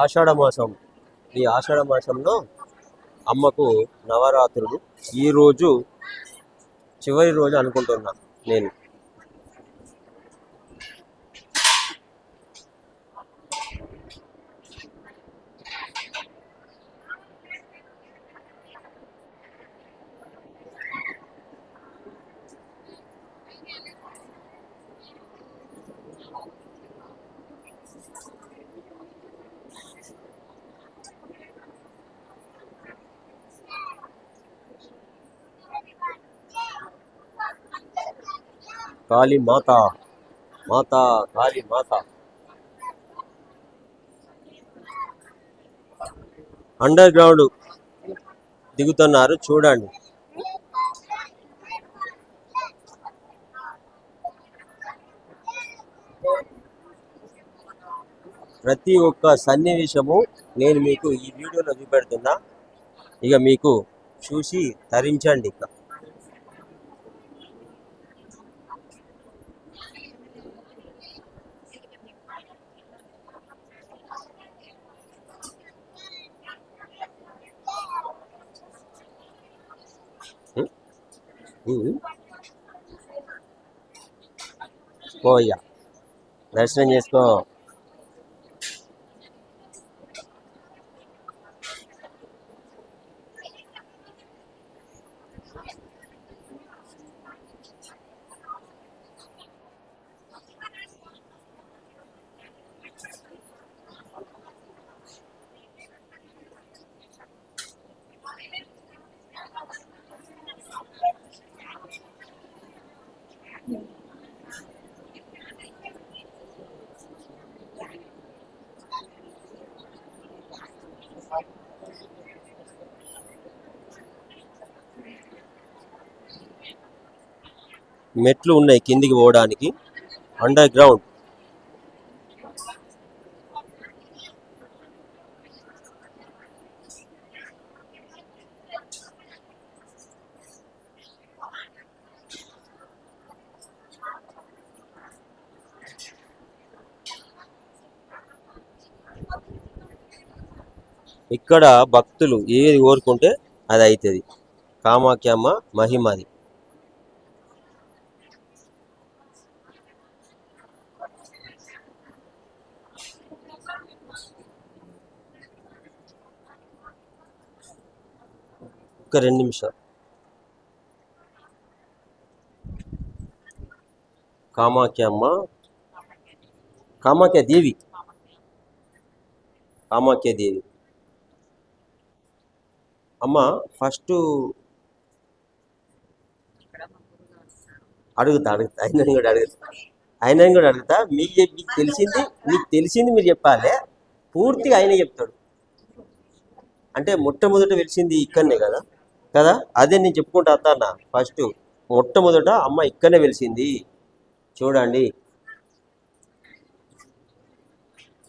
ఆషాఢ మాసం. ఈ ఆషాఢ మాసంలో అమ్మకు నవరాత్రులు. ఈరోజు చివరి రోజు అనుకుంటున్నా నేను. కాళీ మాత, మాత కాళీ మాత. అండర్ గ్రౌండ్ దిగుతున్నారు చూడండి. ప్రతి ఒక్క సన్నివేశము నేను మీకు ఈ వీడియోలో చూపెడుతున్నా. ఇక మీకు చూసి తరించండి. ఇక పోయ్యా దర్శనం చేసుకో. మెట్లు ఉన్నాయి కిందికి పోవడానికి. Under ground. ఇక్కడ భక్తులు ఏది కోరుకుంటే అది అవుతుంది. కామాఖ్యమ్మ మహిమది. ఒక 2 నిమిషాలు. కామాఖ్యమ్మ, కామాఖ్య దేవి, కామాఖ్య దేవి. అమ్మ ఫస్ట్ అడుగుతా ఆయనని కూడా అడుగుతా. మీకు తెలిసింది మీరు చెప్పాలి. పూర్తిగా ఆయన చెప్తాడు. అంటే మొట్టమొదట వెలిసింది ఇక్కడనే కదా కదా అదే నేను చెప్పుకుంటా అన్న. ఫస్ట్ మొట్టమొదట అమ్మ ఇక్కడనే వెలిసింది చూడండి.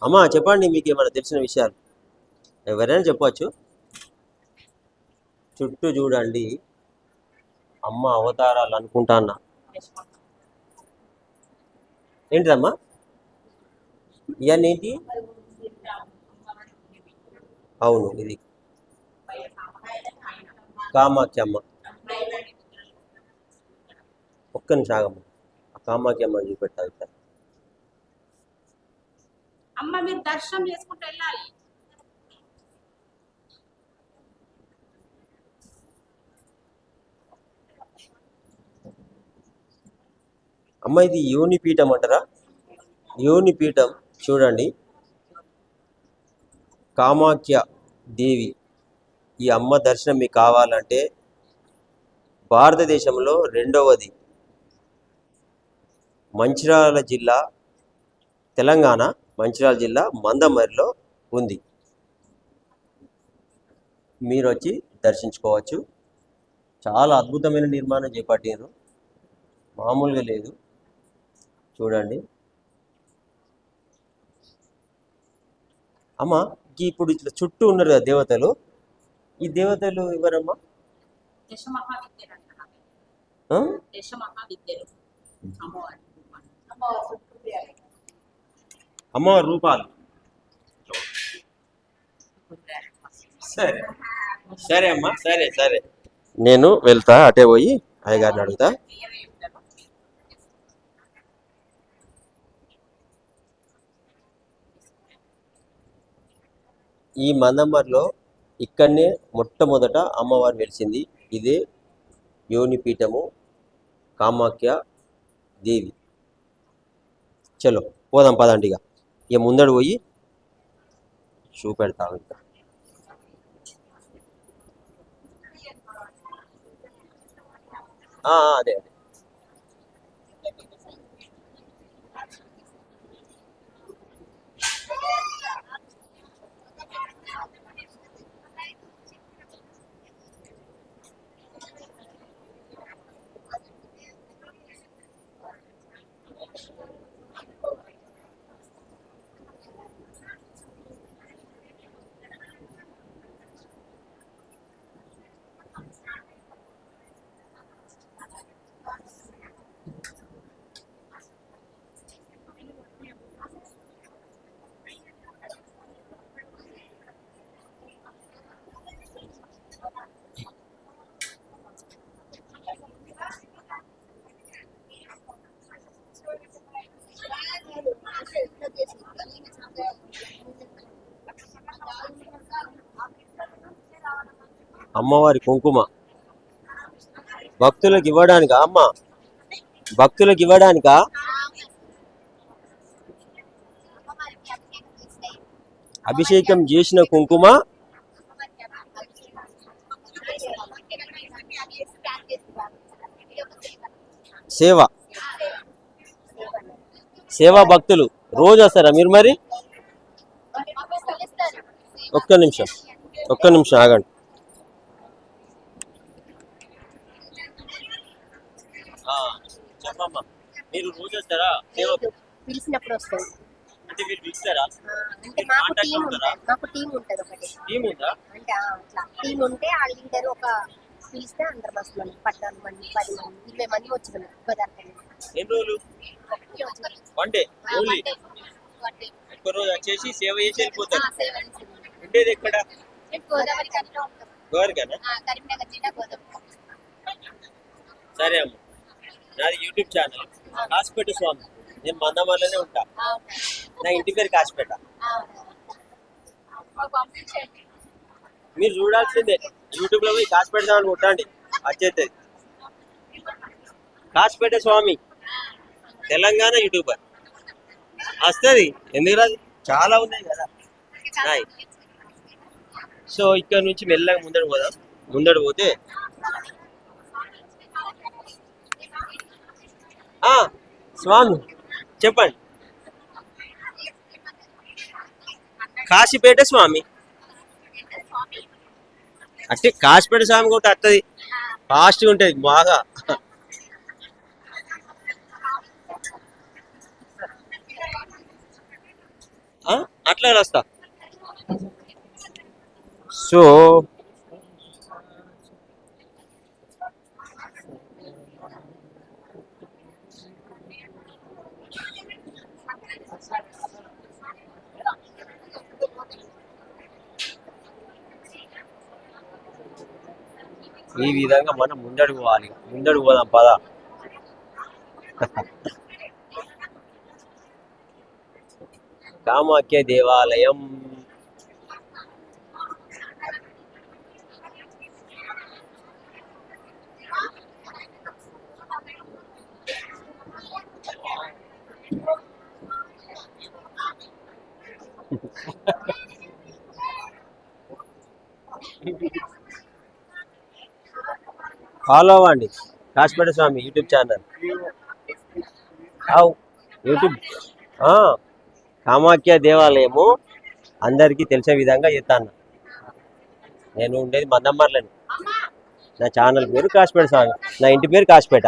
అమ్మ చెప్పండి, మీకు ఏమైనా తెలిసిన విషయాలు ఎవరైనా చెప్పవచ్చు. చుట్టూ చూడండి. అమ్మ అవతారాలు అనుకుంటా అన్న. ఏంటిదమ్మా ఇవన్నీ ఏంటి? అవును, ఇది కామాఖ్యమ్మ. ఒక్క నిమిషం ఆగమ్మ. కామాఖ్యమ్మ చూపెట్టాలి సార్. అమ్మ మీరు దర్శనం చేసుకుంటూ వెళ్ళాలి. అమ్మ ఇది యోనిపీఠం అంటారా? యోనిపీఠం చూడండి. కామాఖ్య దేవి ఈ అమ్మ దర్శనం మీకు కావాలంటే భారతదేశంలో రెండవది మంచిర్యాల జిల్లా, తెలంగాణ మంచిర్యాల జిల్లా మందమరిలో ఉంది. మీరు వచ్చి దర్శించుకోవచ్చు. చాలా అద్భుతమైన నిర్మాణం చేపట్టారు, మామూలుగా లేదు. చూడండి అమ్మ. ఇప్పుడు ఇట్లా చుట్టూ ఉన్నారు కదా దేవతలు. ఈ దేవతలు ఎవరమ్మా? అమ్మవారి రూపాలు. సరే సరే అమ్మా, సరే సరే, నేను వెళ్తా, అటే పోయి అయ్యగారిని అడుగుతా. ఈ మందమ్మర్లో ఇక్కడనే మొట్టమొదట అమ్మవారు వెలిసింది. ఇదే యోనిపీఠము కామాఖ్య దేవి. చలో పోదాం పదండి. ఇక ముందడు పోయి చూపెడతాం. ఇంకా అదే అదే. అమ్మవారి కుంకుమ భక్తులకు ఇవ్వడానికా అమ్మ? భక్తులకు ఇవ్వడానికా? అభిషేకం చేసిన కుంకుమ సేవ. సేవా భక్తులు రోజు వస్తారా మీరు? మరి ఒక్క నిమిషం ఆగండి. చెప్పమ్మా, మీరు రోజు వస్తారా సేవకు? పిలిచినప్పుడు వస్తుంది. అంటే మీరు పిలుస్తారా? అంటే మాకు టీం ఉంటుంది ఒకటి. టీం ఉందా? అంటే అట్లా టీం ఉంటే ఆ లీడర్ ఒక పిలిస్తే అందరు వస్తున్నాం. 14 మంది 10 మంది 20 మంది వచ్చినాం. ఎన్ని రోజులు? One day only. ఒక్క రోజు వచ్చేసి సేవ చేసి వెళ్ళిపోతారు. ఉండేది ఎక్కడ? గోదావరిగానా? సరే అమ్మ, నాది యూట్యూబ్ ఛానల్ కాసిపేట స్వామి. నేను మందమర్లోనే ఉంటా. నా ఇంటి పేరు కాసిపేట. మీరు చూడాల్సిందే, యూట్యూబ్ లో పోయి కాసిపేట స్వామి కొట్టండి, వచ్చేది. కాసిపేట స్వామి తెలంగాణ యూట్యూబర్ వస్తుంది. ఎందుకు రాదు? చాలా ఉన్నాయి కదా. సో ఇక్కడ నుంచి మెల్లగా ముందడు పోదాం. ముందడు పోతే స్వామి చెప్పండి. కాశీపేట స్వామి అంటే కాశీపేట స్వామి కూడా వస్తుంది. ఫాస్ట్గా ఉంటుంది బాగా. అట్లా వస్తా. సో ఈ విధంగా మనం ముందడుగు పోవాలి. ముందడుగు పోదాం పద. కామాఖ్య దేవాలయం. ఫాలో అవ్వండి Kasipeta Swamy YouTube channel. YouTube Kamakhya దేవాలయము అందరికీ తెలిసే విధంగా చెప్తాను. నేను ఉండేది మందమ్మర్లని. నా ఛానల్ పేరు కాశీపేట స్వామి. నా ఇంటి పేరు కాశీపేట.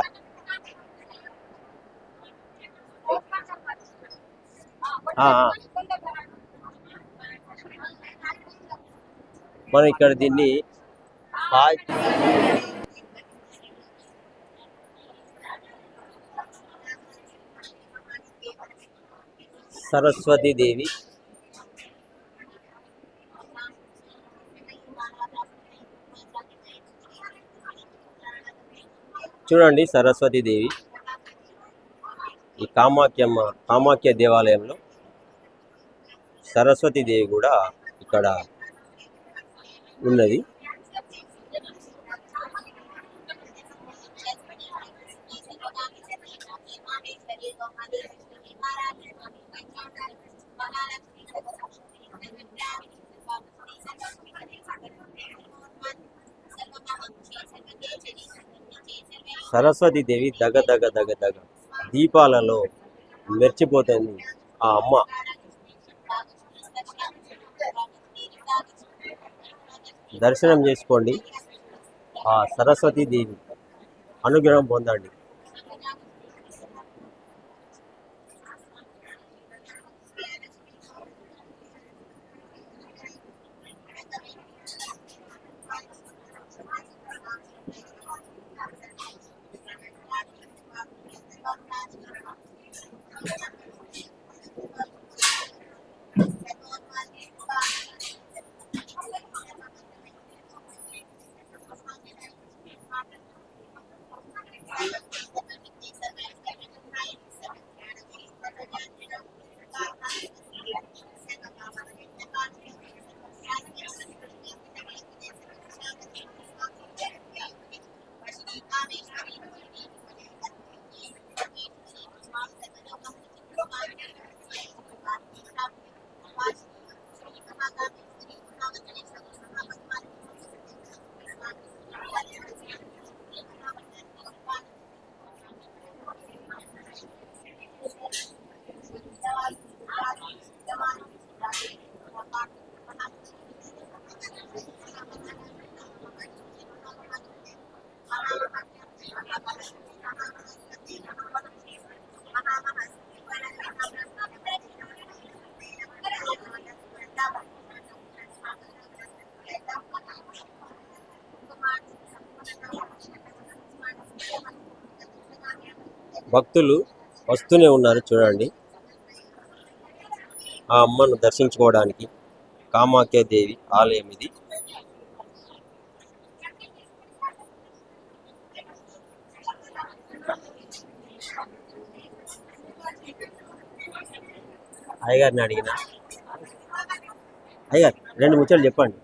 మనం ఇక్కడ దీన్ని సరస్వతి దేవి చూడండి సరస్వతీదేవి ఈ కామాఖ్య దేవాలయంలో సరస్వతీదేవి కూడా ఇక్కడ ఉన్నది. సరస్వతీదేవి దగ దగ దగ దగ దీపాలలో మెరిచిపోతుంది ఆ అమ్మ. దర్శనం చేసుకోండి, ఆ సరస్వతీదేవి అనుగ్రహం పొందండి. భక్తులు వస్తూనే ఉన్నారు చూడండి ఆ అమ్మను దర్శించుకోవడానికి. కామాఖ్య దేవి ఆలయం ఇది. అయ్యగారిని అడిగిన, అయ్యగారు 2 ముచ్చట్లు చెప్పండి.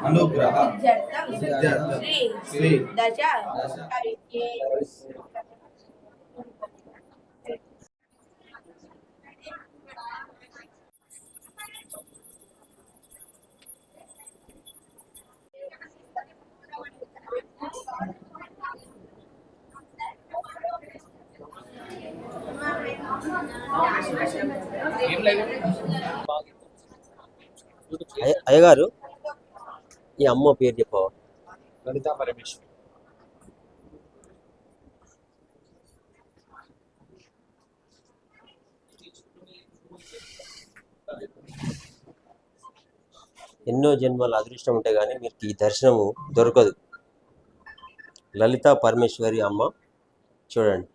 అనుగ్రహ సిద్ధ్యర్థం శ్రీ దశ అయ్యగారు ఈ అమ్మ పేరు చెప్పవా? లలితా పరమేశ్వరి. ఎన్నో జన్మల అదృష్టం ఉంటే కానీ మీకు ఈ దర్శనము దొరకదు. లలితా పరమేశ్వరి అమ్మ చూడండి.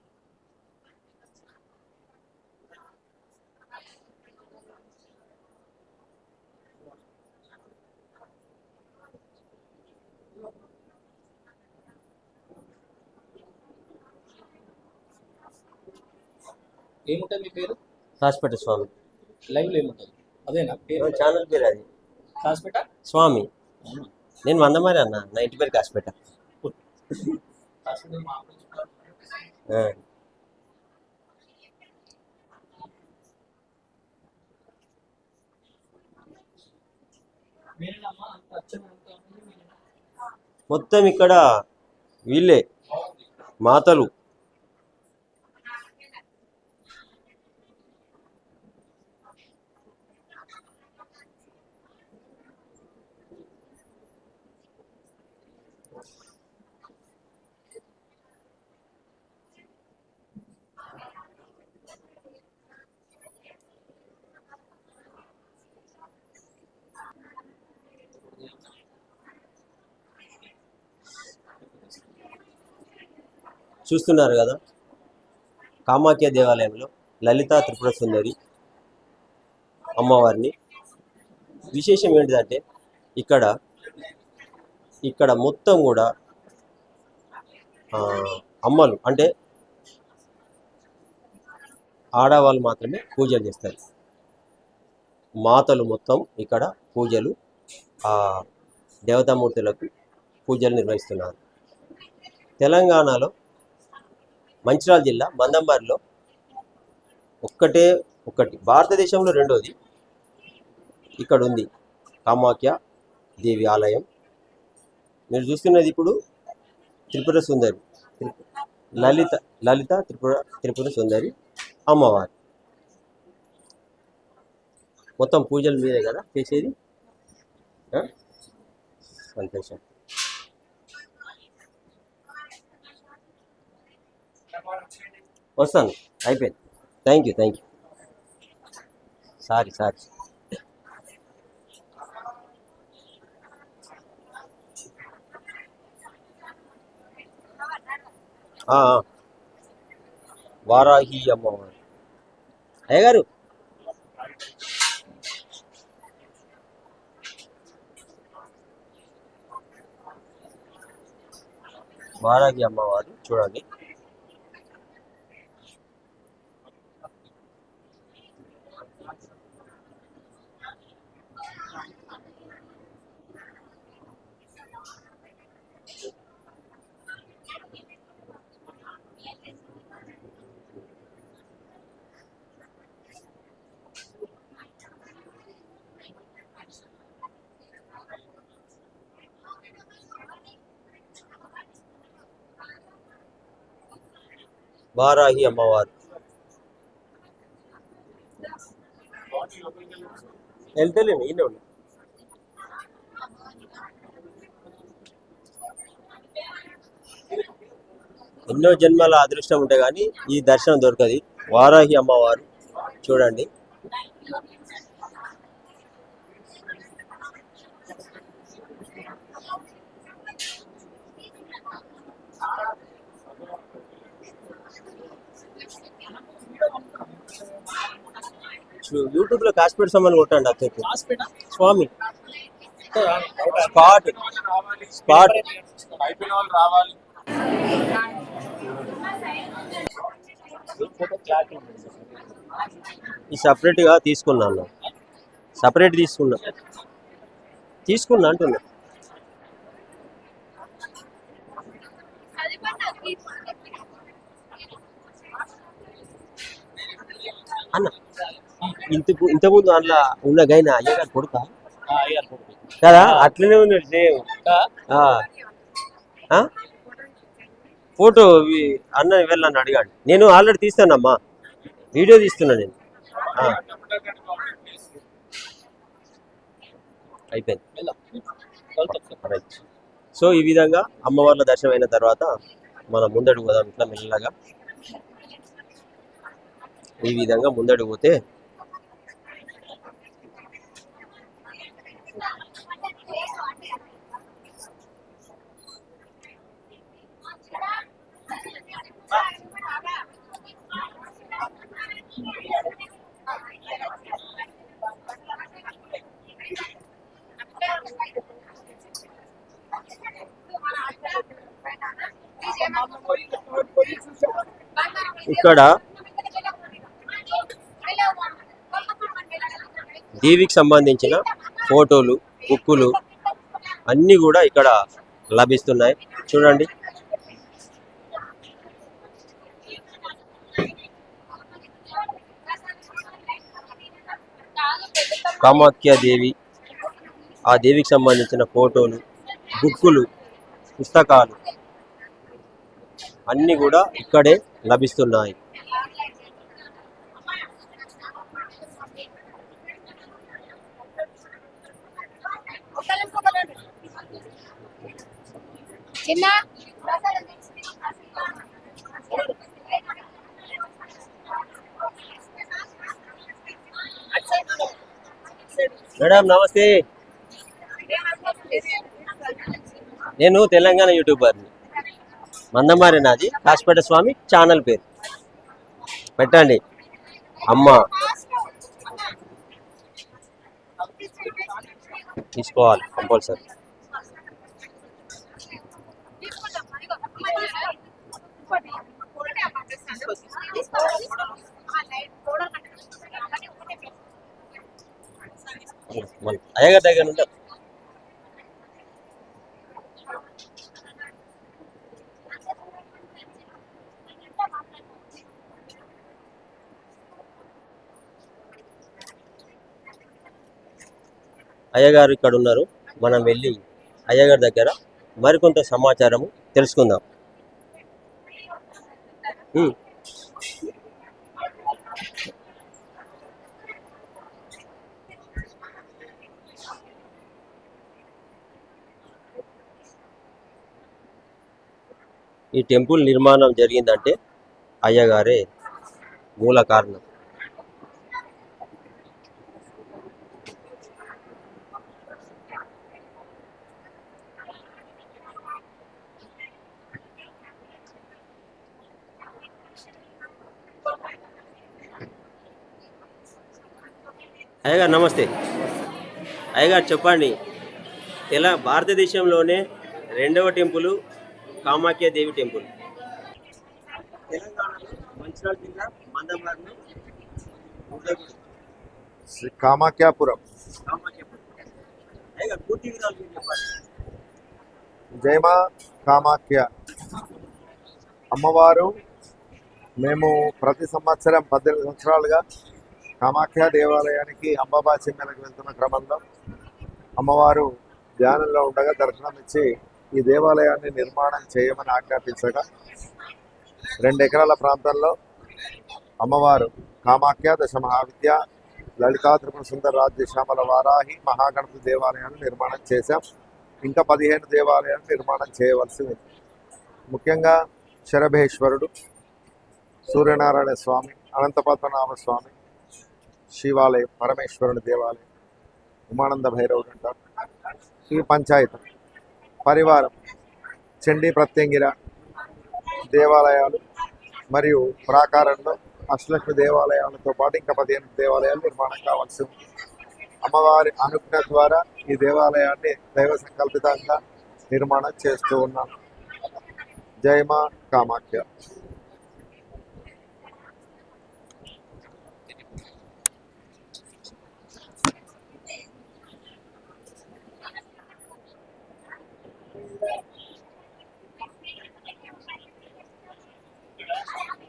ఏముంటుంది మీ పేరు? కాసిపేట స్వామి. లైవ్లో ఏముంటుంది? అదేనా పేరు? ఛానల్ పేరు అది కాసిపేట స్వామి. నేను మందమారి అన్న, నా ఇంటి పేరు కాసిపేట. కాసిపేట మా అప్పుడు ఆ. మీరేనమ్మా అంత అచ్చం అంతా ఉంది. మొత్తం ఇక్కడ వీళ్ళే మాతలు. చూస్తున్నారు కదా కామాఖ్య దేవాలయంలో లలితా త్రిపుర సుందరి అమ్మవారిని. విశేషం ఏంటిదంటే ఇక్కడ మొత్తం కూడా అమ్మలు అంటే ఆడవాళ్ళు మాత్రమే పూజలు చేస్తారు. మాతలు మొత్తం ఇక్కడ పూజలు దేవతామూర్తులకు పూజలు నిర్వహిస్తున్నారు. తెలంగాణలో మంచిర్యాల జిల్లా మందమరిలో ఒకటి భారతదేశంలో రెండోది ఇక్కడ ఉంది కామాఖ్య దేవి ఆలయం. మీరు చూస్తున్నది ఇప్పుడు త్రిపుర సుందరి లలిత త్రిపుర సుందరి అమ్మవారు. మొత్తం పూజలు మీరే కదా చేసేది. సంతోషం. వస్తాను, అయిపోయింది. Thank you. సారీ. వారాహి అమ్మవారు. అయ్యగారు వారాహి అమ్మవారు చూడండి. వారాహి అమ్మవారు వెళ్తలేను, ఈయన ఉన్నా. ఎన్నో జన్మల అదృష్టం ఉంటే కానీ ఈ దర్శనం దొరకదు. వారాహి అమ్మవారు చూడండి. యూట్యూబ్ లో కాశ్మీర్ సమ్మని కొట్టండి. అక్కడికి స్వామి స్పాట్ ఈ సపరేట్గా తీసుకున్నాను. సపరేట్ తీసుకున్నా అంటున్నా. అన్న ఇంతకుముందు అందులో ఉన్న గైనా అయ్యగారు కొడుక కదా, అట్లనే ఉంది సేమ్. ఫోటో అన్న వెళ్ళని అడిగాడు. నేను ఆల్రెడీ తీస్తానమ్మా, వీడియో తీస్తున్నా నేను. అయిపోయింది. సో ఈ విధంగా అమ్మవార్ల దర్శనం అయిన తర్వాత మనం ముందడుగు పోదాం. ఇట్లా మెల్లగా ఈ విధంగా ముందడుగు పోతే ఇక్కడ దేవికి సంబంధించిన ఫోటోలు, బుక్కులు అన్నీ కూడా ఇక్కడ లభిస్తున్నాయి. చూడండి. కామాఖ్య దేవి, ఆ దేవికి సంబంధించిన ఫోటోలు, బుక్కులు, పుస్తకాలు అన్నీ కూడా ఇక్కడే లభిస్తున్నాయి. మేడం నమస్తే. నేను తెలంగాణ యూట్యూబర్ని. మందమారి నాది. కాశీపేట స్వామి ఛానల్ పేరు పెట్టండి. అమ్మ తీసుకోవాలి కంపల్సరీ. మన అయ్యగారి దగ్గర నుండి అయ్యగారు ఇక్కడ ఉన్నారు. మనం వెళ్ళి అయ్యగారి దగ్గర మరికొంత సమాచారము తెలుసుకుందాం. ఉమ్. ఈ టెంపుల్ నిర్మాణం జరిగిందంటే అయ్యగారే మూల కారణం. అయ్యగారు నమస్తే. అయ్యగారు చెప్పండి, భారతదేశంలోనే రెండవ టెంపుల్ కామాఖ్య దేవి టెంపుల్ తెలంగాణలో మంచిర్యాల జిల్లా మందమర్రిలో ఉండకూడదు. కామాఖ్యాపురం. కామాఖ్యపురం. అయ్యగారు పూర్తి వివరాలు మీరు చెప్పండి. జయమా కామాఖ్య అమ్మవారు. మేము ప్రతి సంవత్సరం 18 సంవత్సరాలుగా కామాఖ్య దేవాలయానికి అంబాబాచి మేళకు వెళ్తున్న క్రమంలో అమ్మవారు ధ్యానంలో ఉండగా దర్శనం ఇచ్చి ఈ దేవాలయాన్ని నిర్మాణం చేయమని ఆజ్ఞాపించగా 2 ఎకరాల ప్రాంతంలో అమ్మవారు కామాఖ్య, దశ మహావిద్య, లలితా త్రిపుర సుందర రాజ్య శ్యామల వారాహి, మహాగణపతి దేవాలయాన్ని నిర్మాణం చేశాం. ఇంకా 15 దేవాలయాలు నిర్మాణం చేయవలసి ఉంది. ముఖ్యంగా శరభేశ్వరుడు, సూర్యనారాయణ స్వామి, అనంతపద్మనాభ స్వామి శివాలయం, పరమేశ్వరుని దేవాలయం, ఉమానంద భైరవుడు అంటారు. ఈ పంచాయతీ పరివారం చండీ ప్రత్యంగిర దేవాలయాలు మరియు ప్రాకారంలో అష్టలక్ష్మి దేవాలయాలతో పాటు ఇంకా 15 దేవాలయాలు నిర్మాణం కావాల్సి ఉంది. అమ్మవారి అనుజ్ఞ ద్వారా ఈ దేవాలయాన్ని దైవ సంకల్పితంగా నిర్మాణం చేస్తూ ఉన్నాం. జయమా కామాఖ్య.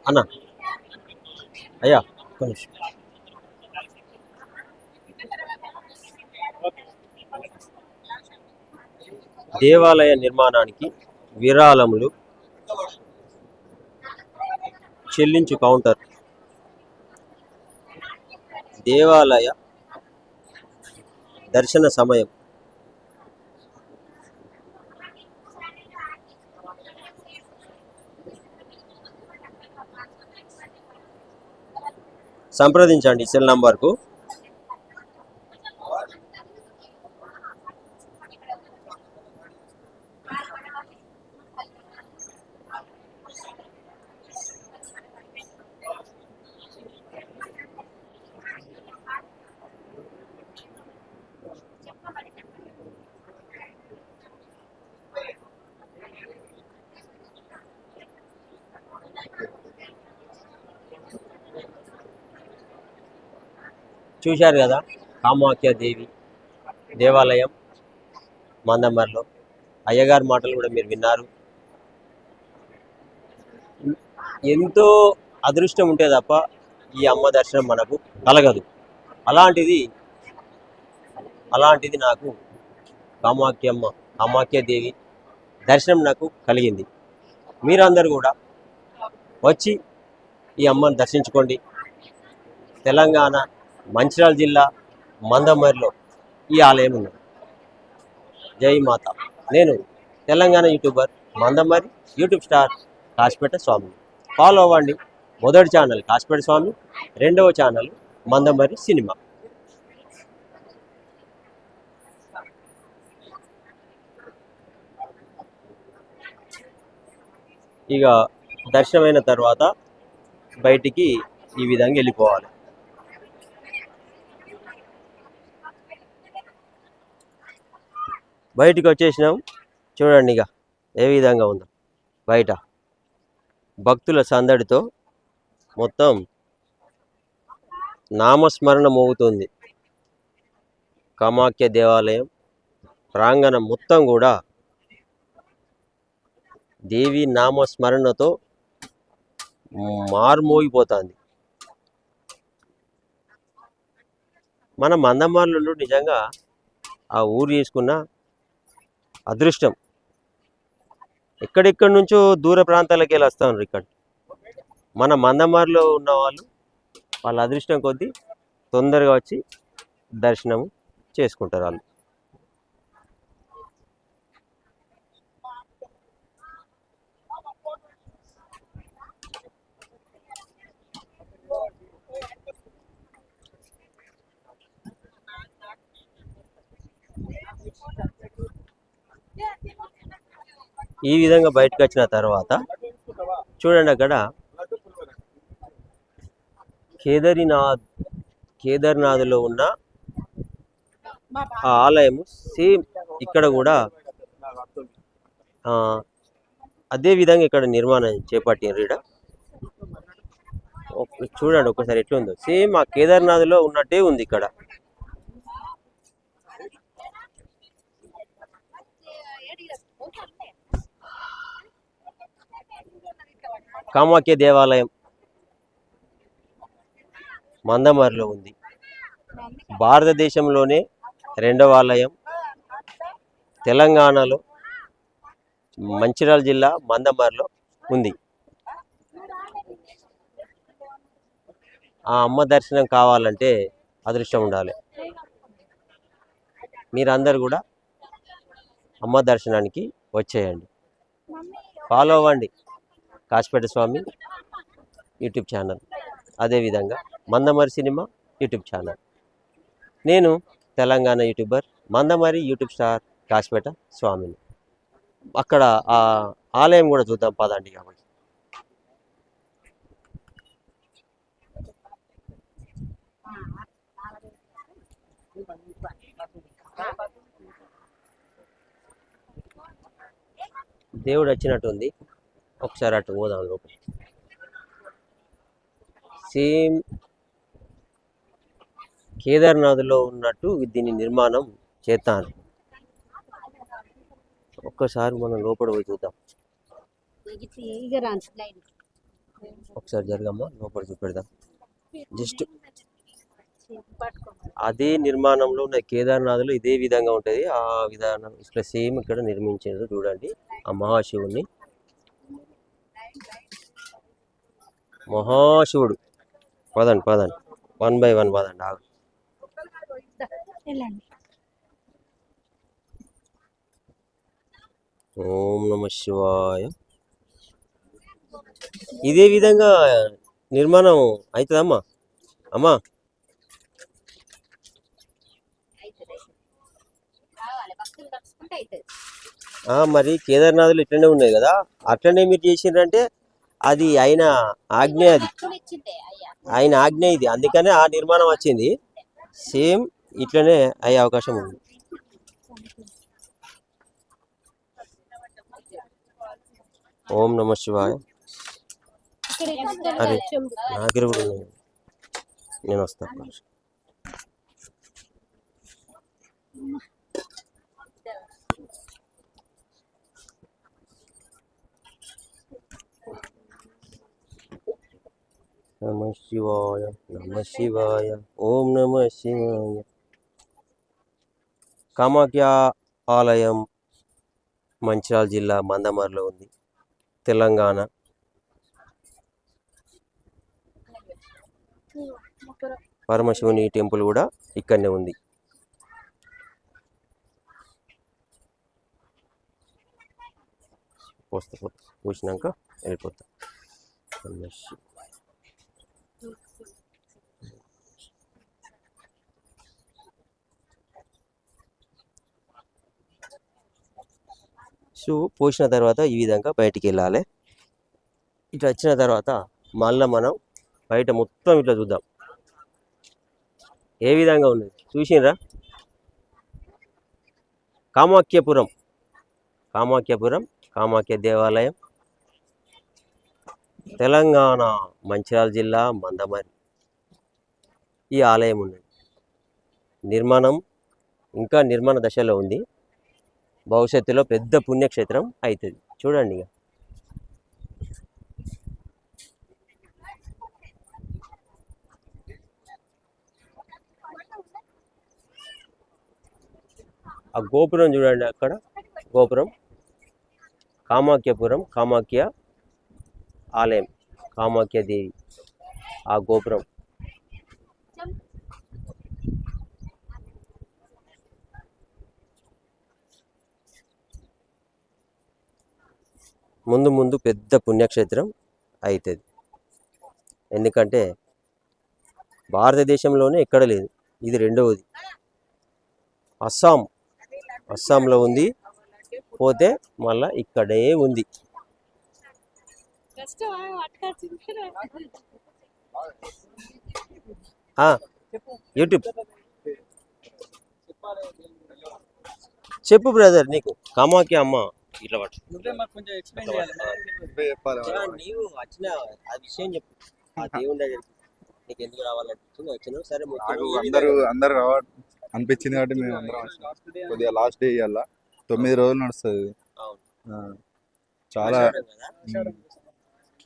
అన్న అయ్యా ఒక్క నిమిషం. దేవాలయ నిర్మాణానికి విరాళములు చెల్లించు కౌంటర్, దేవాలయ దర్శన సమయం, సంప్రదించండి సెల్ నంబర్కు. చూశారు కదా కామాఖ్య దేవి దేవాలయం మందమర్రిలో. అయ్యగారి మాటలు కూడా మీరు విన్నారు. ఎంతో అదృష్టం ఉంటే తప్ప ఈ అమ్మ దర్శనం మనకు కలగదు. అలాంటిది నాకు కామాఖ్య దేవి దర్శనం నాకు కలిగింది. మీరందరూ కూడా వచ్చి ఈ అమ్మను దర్శించుకోండి. తెలంగాణ మంచిర్యాల జిల్లా మందమర్రిలో ఈ ఆలయం ఉన్నది. జై మాత. నేను Telangana YouTuber Mandamarri YouTube star Kasipeta Swamy. Follow అవ్వండి. మొదటి ఛానల్ కాశీపేట స్వామి, రెండవ ఛానల్ మందమర్రి సినిమా. ఇక దర్శనమైన తర్వాత బయటికి ఈ విధంగా వెళ్ళిపోవాలి. బయటికి వచ్చేసినాం. చూడండి ఇక ఏ విధంగా ఉందో బయట భక్తుల సందడితో మొత్తం నామస్మరణ మోగుతుంది. కామాఖ్య దేవాలయం ప్రాంగణం మొత్తం కూడా దేవి నామస్మరణతో మార్మోగిపోతుంది. మన మందమారులు నిజంగా ఆ ఊరు చేసుకున్న అదృష్టం. ఎక్కడెక్కడి నుంచో దూర ప్రాంతాలకు వెళ్ళి వస్తున్నారు ఇక్కడ. మన మందమారులో ఉన్న వాళ్ళ అదృష్టం కొద్దీ తొందరగా వచ్చి దర్శనం చేసుకుంటారు వాళ్ళు. ఈ విధంగా బయటకు వచ్చిన తర్వాత చూడండి, అక్కడ కేదార్నాథ్లో ఉన్న ఆ ఆలయము సేమ్ ఇక్కడ కూడా అదే విధంగా ఇక్కడ నిర్మాణం చేపట్టిండ్రు. ఈడ చూడండి ఒకసారి ఎట్లుందో, సేమ్ ఆ కేదార్నాథ్లో ఉన్నట్టే ఉంది ఇక్కడ. కామాఖ్య దేవాలయం మందమరిలో ఉంది. భారతదేశంలోనే 2వ ఆలయం. తెలంగాణలో మంచిర్యాల జిల్లా మందమరిలో ఉంది. ఆ అమ్మ దర్శనం కావాలంటే అదృష్టం ఉండాలి. మీరందరూ కూడా అమ్మ దర్శనానికి వచ్చేయండి. ఫాలో అవ్వండి కాశీపేట స్వామి యూట్యూబ్ ఛానల్, అదేవిధంగా మందమరి సినిమా యూట్యూబ్ ఛానల్. నేను Telangana YouTuber, Mandamarri YouTube star Kasipeta స్వామిని. అక్కడ ఆ ఆలయం కూడా చూద్దాం పదండి. కాబట్టి దేవుడు వచ్చినట్టుంది. ఒకసారి అటు పోదాం లోపల. సేమ్ కేదార్నాథ్లో ఉన్నట్టు దీని నిర్మాణం చేస్తాను. ఒక్కసారి మనం లోపల పోయి చూద్దాం. ఒకసారి జరగమ్మా, లోపల చూపెడదాం. జస్ట్ అదే నిర్మాణంలో ఉన్న కేదార్నాథ్లో ఇదే విధంగా ఉంటుంది. ఆ విధానం ఇట్లా సేమ్ ఇక్కడ నిర్మించారు. చూడండి ఆ మహాశివుని. మహాశివుడు. పదండి 1 by 1 పదండి. ఆగు. ఓం నమ శివాయ. ఇదే విధంగా నిర్మాణం అవుతుందమ్మా. అమ్మా మరి కేదార్నాథ్లో ఇట్లనే ఉన్నాయి కదా, అట్లనే మీరు చేసిండ్రంటే అది ఆయన ఆజ్ఞ, అది ఆయన ఆజ్ఞ ఇది. అందుకనే ఆ నిర్మాణం వచ్చింది. సేమ్ ఇట్లనే అయ్యే అవకాశం ఉంది. ఓం నమ శివాయ. అరే నా దగ్గర కూడా ఉన్నాయి, నేను వస్తాను. నమ శివాయ, నమ శివాయ, ఓం నమ శివాయ. కామాఖ్య ఆలయం మంచిర్యాల జిల్లా మందమరిలో ఉంది, తెలంగాణ. పరమశివుని టెంపుల్ కూడా ఇక్కడనే ఉంది. పోసినాక వెళ్ళిపోతా. సో పోసిన తర్వాత ఈ విధంగా బయటికి వెళ్ళాలి. ఇట్లా వచ్చిన తర్వాత మళ్ళీ మనం బయట మొత్తం ఇట్లా చూద్దాం ఏ విధంగా ఉన్నది. చూసినరా కామాఖ్యపురం, కామాఖ్య దేవాలయం, తెలంగాణ మంచిర్యాల జిల్లా మందమరి. ఈ ఆలయం ఉన్నది. నిర్మాణం ఇంకా నిర్మాణ దశలో ఉంది. భవిష్యత్తులో పెద్ద పుణ్యక్షేత్రం అవుతుంది. చూడండి ఇక. ఆ గోపురం చూడండి, అక్కడ గోపురం కామాఖ్యపురం, కామాఖ్య ఆలయం, కామాఖ్య దేవి ఆ గోపురం. ముందు ముందు పెద్ద పుణ్యక్షేత్రం అవుతుంది. ఎందుకంటే భారతదేశంలోనే ఎక్కడ లేదు, ఇది రెండవది. అస్సాంలో ఉంది, పోతే మళ్ళా ఇక్కడే ఉంది. యూట్యూబ్ చెప్పు బ్రదర్, నీకు కామాఖ్య అమ్మ ఇట్లా పట్టు. నీవు వచ్చిన ఆ విషయం చెప్పు. ఆ దేవుని దగ్గరికి నీకు ఎందుకు రావాలనిపించింది, వచ్చినావు. సరే అందరూ అనిపించింది కాబట్టి మేము అందరం వచ్చినాం. కొద్దిగా లాస్ట్ డే ఇవాళ 9 రోజులు నడుస్తుంది. చాలా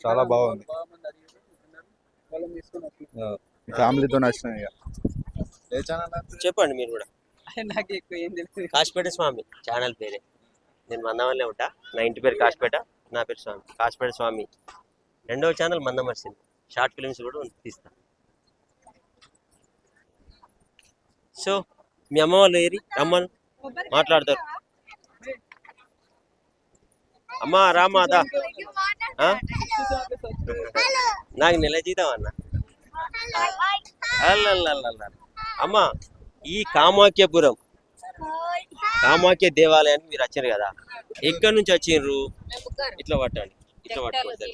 చాలా బాగుంది. ఫ్యామిలీతో నచ్చినాం. ఇక చెప్పండి మీరు కూడా. కాశీపేట స్వామి ఛానల్ పేరే. నేను మందమల్లే ఉంటా. నా ఇంటి పేరు కాశీపేట, నా పేరు స్వామి. కాశీపేట స్వామి రెండవ ఛానల్ మందమర్సింది. షార్ట్ ఫిల్మ్స్ కూడా తీస్తా. సో మీ అమ్మ వాళ్ళు ఏరి రమ్మను మాట్లాడతారు. అమ్మా రామా దా. నాకు నెల జీతం అన్న. అమ్మా ఈ కామాఖ్యపురం కామాఖ్య దేవాలయానికి మీరు వచ్చారు కదా, ఎక్కడి నుంచి వచ్చిండ్రు? ఇట్లా పట్టండి, ఇట్లా పట్టుకోండి.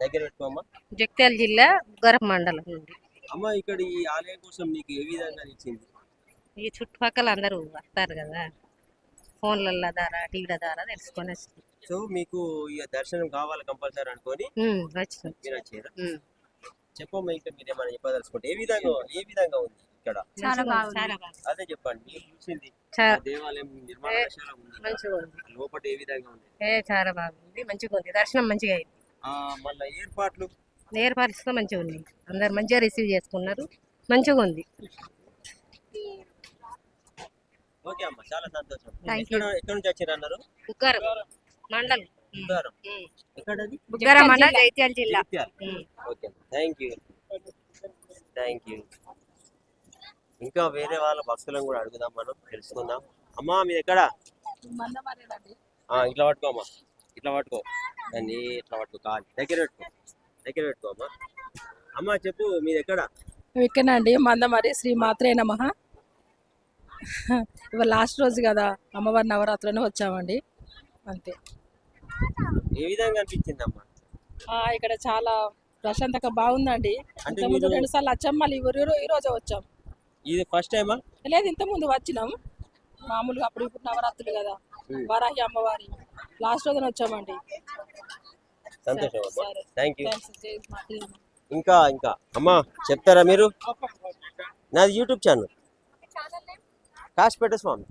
దగ్గర పెట్టుకోమ్మా. జగిత్యాల జిల్లా బుగ్గరం మండలం నుండి. అమ్మ ఇక్కడ ఈ ఆలయం కోసం నీకు ఏ విధంగా ఇచ్చింది? ఈ చుట్టుపక్కల అందరూ వస్తారు కదా, ఫోన్ల ద్వారా టీవీల ద్వారా తెలుసుకొని వచ్చింది. సో మీకు ఇక దర్శనం కావాలి కంపల్సరీ అనుకొని వచ్చింది. మీరు వచ్చారా? చెప్పమ్మా, ఇంకా మీరు ఏమైనా చెప్పదలుచుకుంటే ఏ విధంగా ఉంది ఇక్కడ? అదే చెప్పండి, మీరు చూసింది దేవాలయం నిర్మాణ దశలో ఉంది, మంచిగా ఉంది. లోపల ఏ విధంగా ఉంది? చాలా బాగుంది, మంచిగా ఉంది. దర్శనం మంచిగా అయింది. మళ్ళీ ఏర్పాట్లు మంచిగా ఉంది. అందరు మంచిగా రిసీవ్ చేసుకున్నారు, మంచిగా ఉంది. ఓకే అమ్మా, చాలా సంతోషం. ఎక్కడ నుంచి వచ్చారు అన్నారు? బుగ్గరం మండలం. బుగ్గరం మండలం, జగిత్యాల జిల్లా. Okay, thank you. ఇంకా వేరే వాళ్ళ భక్తులను కూడా అడుగుదాం, మనం తెలుసుకుందాం. అమ్మా మీది ఎక్కడ? ఇట్లా పట్టుకోమ్మా, ఇట్లా పట్టుకో దాన్ని, ఇట్లా పట్టుకో, కాదు దగ్గర పెట్టుకో అమ్మా. అమ్మా చెప్పు, మీది ఎక్కడ? ఇక్కడండి మందమరి. శ్రీ మాత్రే నమః. ఇవాళ లాస్ట్ రోజు కదా, అమ్మవారి నవరాత్రులను వచ్చామండి, అంతే. ఏ విధంగా అనిపించింది అమ్మా? ఇక్కడ చాలా ప్రశాంతంగా బాగుందండి. ఇంతకుముందు 2 సార్లు వచ్చాం, మళ్ళీ ఈ రోజు వచ్చాం. ఇది ఫస్ట్ టైమా? లేదు, ఇంతకుముందు వచ్చినాం మామూలుగా. ఇప్పుడు నవరాత్రులు కదా, వారాహి అమ్మవారి లాస్ట్ రోజున వచ్చామండి. సంతోషం అమ్మా, థ్యాంక్ యూ. ఇంకా అమ్మా చెప్తారా మీరు? నాది యూట్యూబ్ ఛానల్ కాశీపేట స్వామి.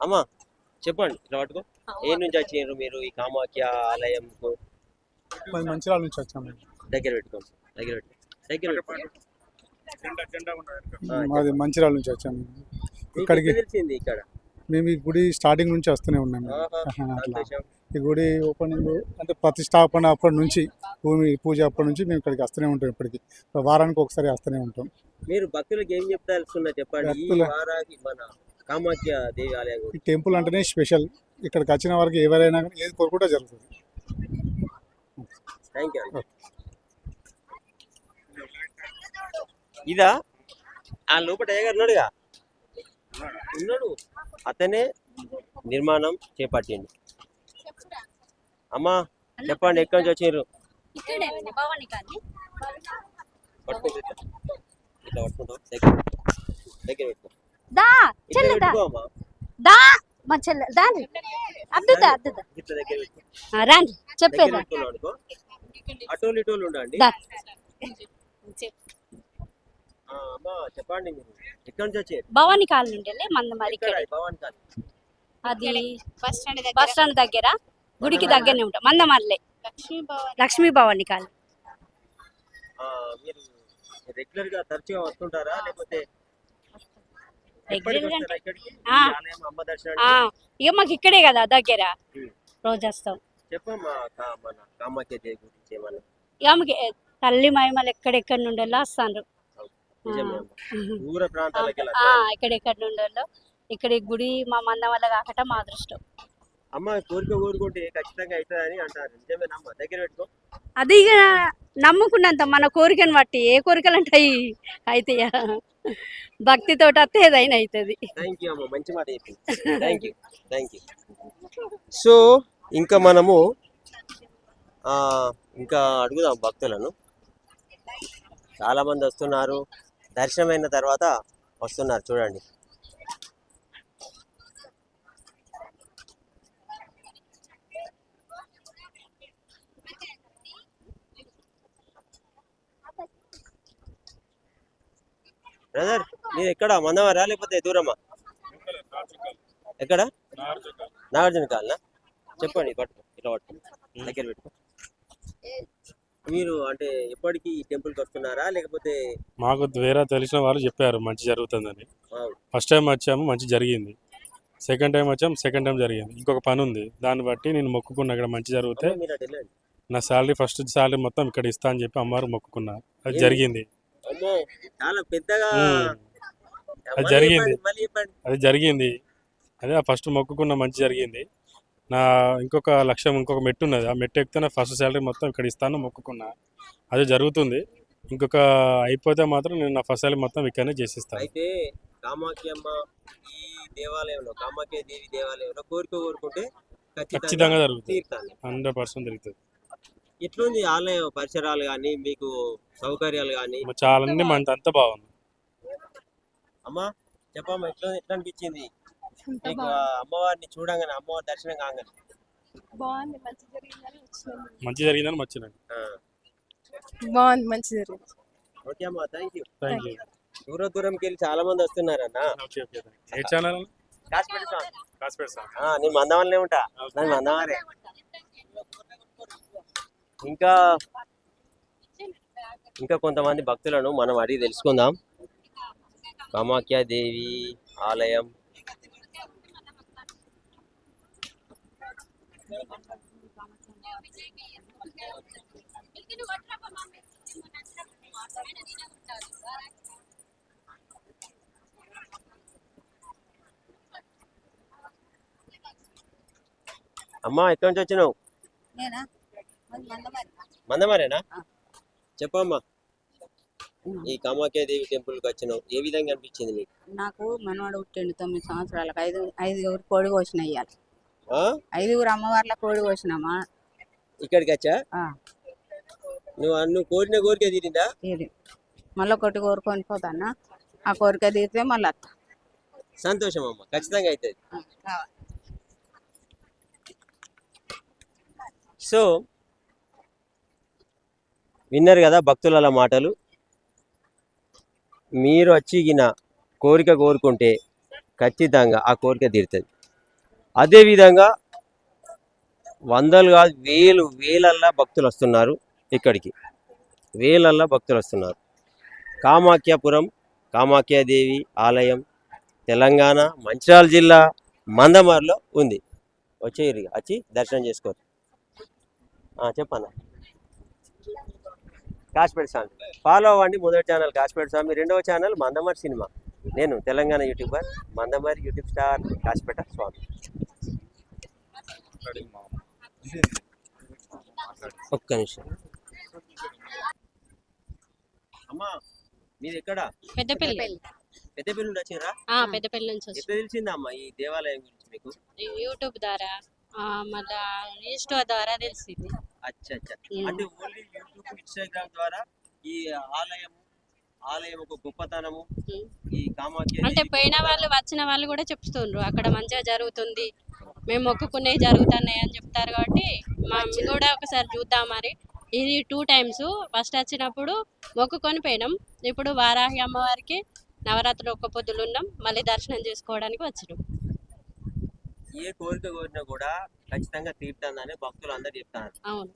అమ్మా చెప్పండి, ఇట్లా పట్టుకో. ఏ నుంచి వచ్చారు మీరు ఈ కామాఖ్య ఆలయం? మంచిర్యాల నుంచి వచ్చాము. దగ్గర పెట్టుకోండి. మాది మంచిర్యాల నుంచి వచ్చాము. ఇక్కడికి తెలిసింది ఇక్కడ మేము ఈ గుడి స్టార్టింగ్ నుంచి వస్తూనే ఉన్నాము. అట్లా ఈ గుడి ఓపెనింగ్ అంటే ప్రతిష్టాపన అప్పటి నుంచి, భూమి పూజ అప్పటి నుంచి మేము ఇక్కడికి వస్తూనే ఉంటాం. ఇప్పటికి వారానికి ఒకసారి వస్తూనే ఉంటాం. మీరు భక్తులకు ఏం చెప్తాల్సిందో చెప్పండి. ఈ వారాహి మన కామాఖ్య దేవి ఆలయం ఈ టెంపుల్ అంటేనే స్పెషల్. ఇక్కడికి వచ్చిన వారికి ఎవరైనా కానీ ఏది కోరుకుంటే జరుగుతుంది. Thank you. ఇదా ఆ లోపల టైగర్ ఉన్నాడు, అతనే నిర్మాణం చేపట్టిండు. అమ్మా చెప్పండి, ఎక్కడి నుంచి వచ్చారు? ఇట్లా పట్టుకుంటావు, దగ్గర పెట్టుకో. చెప్పేది అటోలు ఇటోలు ఉండండి. అమ్మా చెప్పండి, మీరు ఎక్కడి నుంచి వచ్చారు? భవానీ కాలనీ నుండి మందమారి ఎక్కడ ఈ భవానీ కాలనీ? అది బస్ స్టాండ్ దగ్గర గుడికి దగ్గరనే ఉంటాం మందమారిలే లక్ష్మీ భవానీ కాలనీ. మీరు రెగ్యులర్ గా తరచుగా వస్తుంటారా లేకపోతే రెగ్యులర్ గా వస్తారా ఇక్కడికి? ఆ. ఈ ఆలయం అమ్మ దర్శనానికి? ఇక మాకు ఇక్కడే కదా దగ్గర రోజు వస్తాం. చెప్పమ్మా మన కామాఖ్య దేవి గురించి ఏమన్నా. ఇక మాకు తల్లి మహిమలు ఎక్కడెక్కడ నుండి వస్తాను. నిజమే అమ్మా. దూర ప్రాంతాలకి ఎక్కడెక్కడ నుండో ఇక్కడ ఈ గుడి మా మందం వల్ల కాకట మా అదృష్టం. అమ్మ కోరిక కోరుకుంటే ఖచ్చితంగా అవుతుందని అంటారు, నిజమేనమ్మా? దగ్గర పెట్టుకో. అది ఇక నమ్ముకున్నంత మన కోరికను బట్టి ఏ కోరికలు అంటాయి అయితే భక్తితో వస్తే ఏదైనా అవుతుంది. థ్యాంక్ యూ అమ్మ, మంచి మాట చెప్పింది. Thank you, thank you. So ఇంకా మనము ఇంకా అడుగుదాం భక్తులను. చాలా మంది వస్తున్నారు, దర్శనమైన తర్వాత వస్తున్నారు చూడండి. బ్రదర్ మీరు ఎక్కడ మందమారా లేకపోతే దూరమా? ఎక్కడ? నాగార్జున కాలనా? చెప్పండి, పట్టుకో, ఇట్లా పట్టుకో, దగ్గర పెట్టుకో. మీరు అంటే ఎప్పటికీ ఈ టెంపుల్కి వస్తున్నారా లేకపోతే? మాకు వేరే తెలిసిన వాళ్ళు చెప్పారు మంచి జరుగుతుందని. ఫస్ట్ టైం వచ్చాము, మంచి జరిగింది. సెకండ్ టైం వచ్చాము, సెకండ్ టైం జరిగింది. ఇంకొక పని ఉంది, దాన్ని బట్టి నేను మొక్కుకున్నా ఇక్కడ మంచి జరిగితే నా శాలరీ ఫస్ట్ శాలరీ మొత్తం ఇక్కడ ఇస్తా అని చెప్పి అమ్మవారు మొక్కుకున్నా. అది జరిగింది. చాలా పెద్దగా అది జరిగింది. అది జరిగింది. అదే ఫస్ట్ మొక్కుకున్న మంచి జరిగింది. నా ఇంకొక లక్ష్యం, ఇంకొక మెట్టు ఉన్నది. ఆ మెట్టు ఎక్కితే నా ఫస్ట్ శాలరీ మొత్తం ఇక్కడ ఇస్తాను మొక్కుకున్నా. అది జరుగుతుంది. ఇంకొక అయిపోతే మాత్రం నేను నా ఫస్ట్ శాలరీ మొత్తం ఇక్కడనే చేసిస్తాను. అయితే కామాఖ్యమ్మ ఈ దేవాలయంలో, కామాఖ్య దేవి దేవాలయంలో కోరిక కోరుకుంటే ఖచ్చితంగా జరుగుతుంది. 100% జరుగుతుంది. ఎట్లుంది ఆలయం పరిసరాలు కానీ మీకు సౌకర్యాలు కానీ? చాలా అంతా బాగుంది. అమ్మా చెప్పమ్మా, ఎట్లా అనిపించింది మీకు అమ్మవారిని చూడంగానే, అమ్మవారి దర్శనం కాగానే? బాగుంది, మంచి జరిగిందని వచ్చినాము. మంచి జరిగిందని వచ్చినాను. బాగుంది, మంచి జరిగింది. ఓకే అమ్మా, థ్యాంక్ యూ. Thank you. దూరంకి వెళ్ళి చాలా మంది వస్తున్నారన్న. ఏ ఛానల్? నేను మందవాళ్ళనే ఉంటా, నేను మందవారే. ఇంకా కొంతమంది భక్తులను మనం అడిగి తెలుసుకుందాం. కామాఖ్య దేవి ఆలయం అమ్మా ఎక్కడి నుంచి వచ్చినావు? మందమారేనా? చెప్పమ్మా, ఈ కామాఖ్య దేవి టెంపుల్ కి వచ్చినావు, ఏ విధంగా అనిపించింది నీకు? నాకు మనవాడు పుట్టిండు 9 సంవత్సరాలకు. ఐదుగురు కోడి కోసిన ఇయ్యాలి. 5 అమ్మవార్ల కోడి కోసినామా. ఇక్కడికి వచ్చా? నువ్వు కోరిన కోరిక తీరిందా? మళ్ళీ ఒకటి కోరుకొని పోతానా, ఆ కోరిక తీరితే మళ్ళీ వస్తా. సంతోషం అమ్మ, ఖచ్చితంగా అవుతుంది. సో విన్నారు కదా భక్తుల మాటలు. మీరు వచ్చిన కోరిక కోరుకుంటే ఖచ్చితంగా ఆ కోరిక తీరుతుంది. అదేవిధంగా వందలు కాదు వేలల్లా భక్తులు వస్తున్నారు ఇక్కడికి, వేలల్లా భక్తులు వస్తున్నారు. కామాఖ్యాపురం కామాఖ్యాదేవి ఆలయం తెలంగాణ మంచిర్యాల జిల్లా మందమారిలో ఉంది. వచ్చి దర్శనం చేసుకోరు. చెప్పన్నా, కాశీపేట స్వామి ఫాలో అవ్వండి. మొదటి ఛానల్ కాశీపేట స్వామి, రెండవ ఛానల్ మందమారి సినిమా. నేను Telangana YouTuber, Mandamarri YouTube star Kasipeta Swamy. ఒక్క నిమిషం అమ్మా, మీది ఎక్కడ? పెద్దపల్లి నుండి వచ్చిరా? పెద్దపల్లి నుంచి ఎట్లా తెలిసిందా అమ్మా ఈ దేవాలయం గురించి మీకు? యూట్యూబ్ ద్వారా మళ్ళా ఇన్స్టా ద్వారా తెలిసింది. అచ్చా అంటే ఓన్లీ యూట్యూబ్ ఇన్స్టాగ్రామ్ ద్వారా ఈ ఆలయం ఒక గొప్పతనము, ఈ కామాఖ్య అంటే పోయిన వాళ్ళు వచ్చిన వాళ్ళు కూడా చెప్తుండ్రు అక్కడ మంచిగా జరుగుతుంది, మేము మొక్కుకునే జరుగుతున్నాయి అని చెప్తారు. కాబట్టి మేము కూడా ఒకసారి చూద్దాం మరి ఇది 2 టైమ్స్. ఫస్ట్ వచ్చినప్పుడు మొక్కుకొని పోయినాం. ఇప్పుడు వారాహి అమ్మవారికి నవరాత్రులు ఒక్క పొద్దులు ఉన్నాం. మళ్ళీ దర్శనం చేసుకోవడానికి వచ్చినాం. ఏ కోరిక కోరినా కూడా ఖచ్చితంగా తీరుతుందని భక్తులు అందరు చెప్తారు. అవును,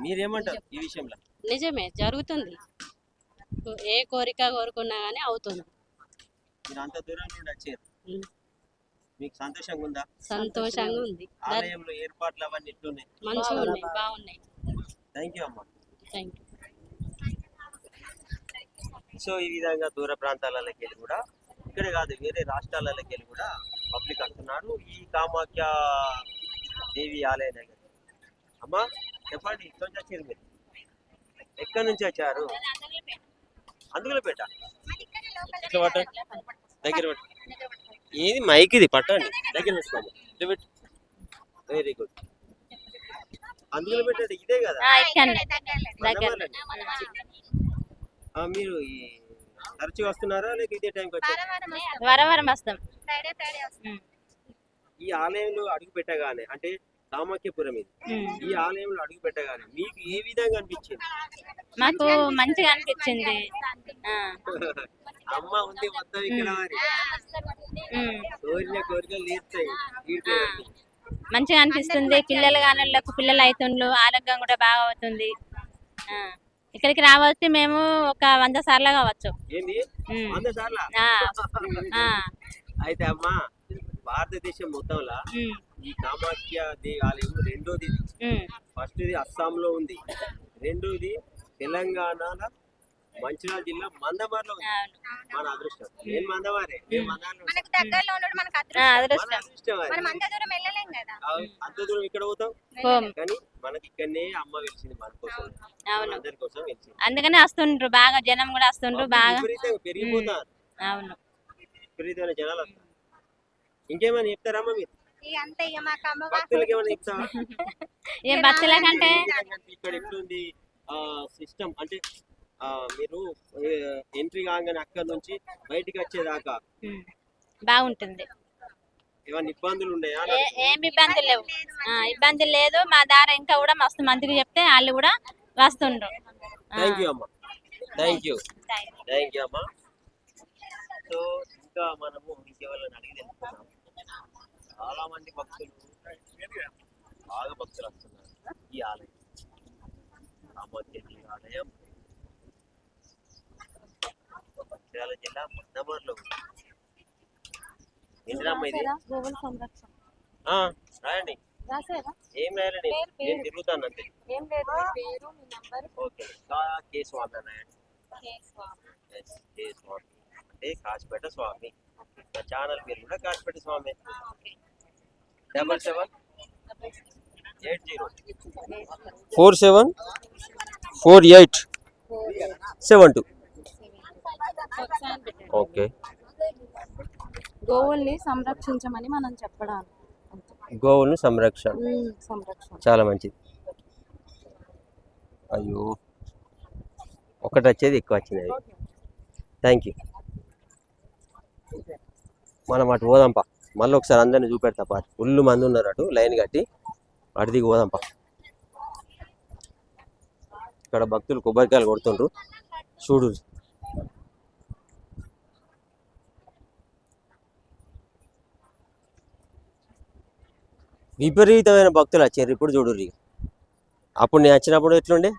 మీరేమంటారు ఈ విషయంలో? నిజమే జరుగుతుంది. ఏ కోరిక కోరుకున్నా కానీ అవుతుంది. మీరు అంత దూరం నుండి వచ్చారు, ఉమ్. మీకు సంతోషంగా ఉందా? సంతోషంగా ఉంది. ఆలయంలో ఏర్పాట్లు అవన్నీ ఎట్లున్నాయి? మంచిగా ఉన్నాయి, బాగున్నాయి. థ్యాంక్ యూ అమ్మా. Thank you. సో ఈ విధంగా దూర ప్రాంతాలకి వెళ్ళి కూడా, ఇక్కడే కాదు వేరే రాష్ట్రాలకి వెళ్ళి కూడా పబ్లిక్ వస్తున్నారు ఈ కామాఖ్య దేవి ఆలయ దగ్గర. అమ్మా చెప్పండి, ఇక్కడ నుంచి వచ్చారు మీరు? ఎక్కడి నుంచి వచ్చారు? అందుగులపేట. ఇట్లా పట్టండి, దగ్గర పట్టండి. ఏది మైక్ ఇది పట్టండి, దగ్గర పెట్టుకోండి. Very good. అందుగులపేట ఇదే కదా? మీరు ఈ తరచుగా వస్తున్నారా లేక ఇదే టైంకి వచ్చారు? వారం వస్తాం. ఈ ఆలయంలో అడుగు పెట్టగానే, అంటే కామాఖ్యపురం ఇది, ఈ ఆలయంలో అడుగు పెట్టగానే మీకు ఏ విధంగా అనిపించింది? మాకు మంచిగా అనిపించింది. అమ్మ ఉంది మొత్తం ఇక్కడ, కోరిన కోరికలు తీరుతాయి. మంచిగా అనిపిస్తుంది. పిల్లలు కానీ పిల్లలు అవుతుండ్రు, ఆరోగ్యం కూడా బాగా అవుతుంది. ఇక్కడికి రావచ్చు మేము ఒక 100 సార్లు కావచ్చు. ఏంది 100 సార్లు? అయితే అమ్మా, భారతదేశం మొత్తంలో ఈ కామాఖ్య దేవి ఆలయం రెండోది. ఫస్ట్ ఇది అస్సాంలో ఉంది, రెండోది తెలంగాణలో మంచిర్యాల జిల్లా మందమరిలో ఉంది. మన అదృష్టం. నేను మందమారే, అంత దూరం ఇక్కడ పోతాం కానీ మనకి ఇక్కడనే అమ్మ వెలిసింది మన కోసం, అందరి కోసం వెలిసింది. అందుకనే వస్తుండ్రు, బాగా జనం కూడా వస్తుండ్రు, బాగా పెరిగిపోతారు. అవును, విపరీతమైన జనాలు వస్తారు. ఇంకేమైనా చెప్తారమ్మా మీరు? భక్తులకి ఏమైనా చెప్తావా? భక్తుల కంటే ఇక్కడ ఎట్లుంది సిస్టమ్ అంటే, మీరు ఎంట్రీ కాగానే అక్కడ నుంచి బయటికి వచ్చేదాకా బాగుంటుంది. ఏమైనా ఇబ్బందులు ఉన్నాయా? ఏం ఇబ్బందులు లేవు, ఇబ్బందులు లేదు. మా దార ఇంకా కూడా మస్తు మందికి చెప్తే వాళ్ళు కూడా వస్తుండ్రు. థ్యాంక్ యూ అమ్మా, థ్యాంక్ యూ అమ్మా. సో ఇంకా మనము ఇంకెవరైనా అడిగి తెలుసుకున్నాం. చాలా మంది భక్తులు, బాగా భక్తులు వస్తున్నారు ఈ ఆలయం, కామాఖ్య దేవి ఆలయం మంచిర్యాల జిల్లా మందమరిలో ఉంది. ఏంటమ్మా ఇది? రాయండి. ఏం రాయాలండి? నేను తిరుగుతాను అంతే. ఓకే, కే స్వామి రాయండి. కే స్వామి అంటే కాశీపేట స్వామి. నా ఛానల్ పేరు కూడా కాశీపేట స్వామి. 7780474872. ఓకే. గోవుల్ని సంరక్షించమని మనం చెప్పడానికి. గోవులను సంరక్షణ చాలా మంచిది. అయ్యో ఒకటి వచ్చేది ఎక్కువ వచ్చింది. Thank you. మనం అటు పోదాంపా, మళ్ళీ ఒకసారి అందరిని చూపెడతా. ఫుల్ మంది ఉన్నారు అటు లైన్ కట్టి, అటు దిగి పోదాంపా. ఇక్కడ భక్తులు కొబ్బరికాయలు కొడుతుండ్రు, చూడు. విపరీతమైన భక్తులు వచ్చారు ఇప్పుడు, చూడు. అప్పుడు నేను వచ్చినప్పుడు ఎట్లుండే,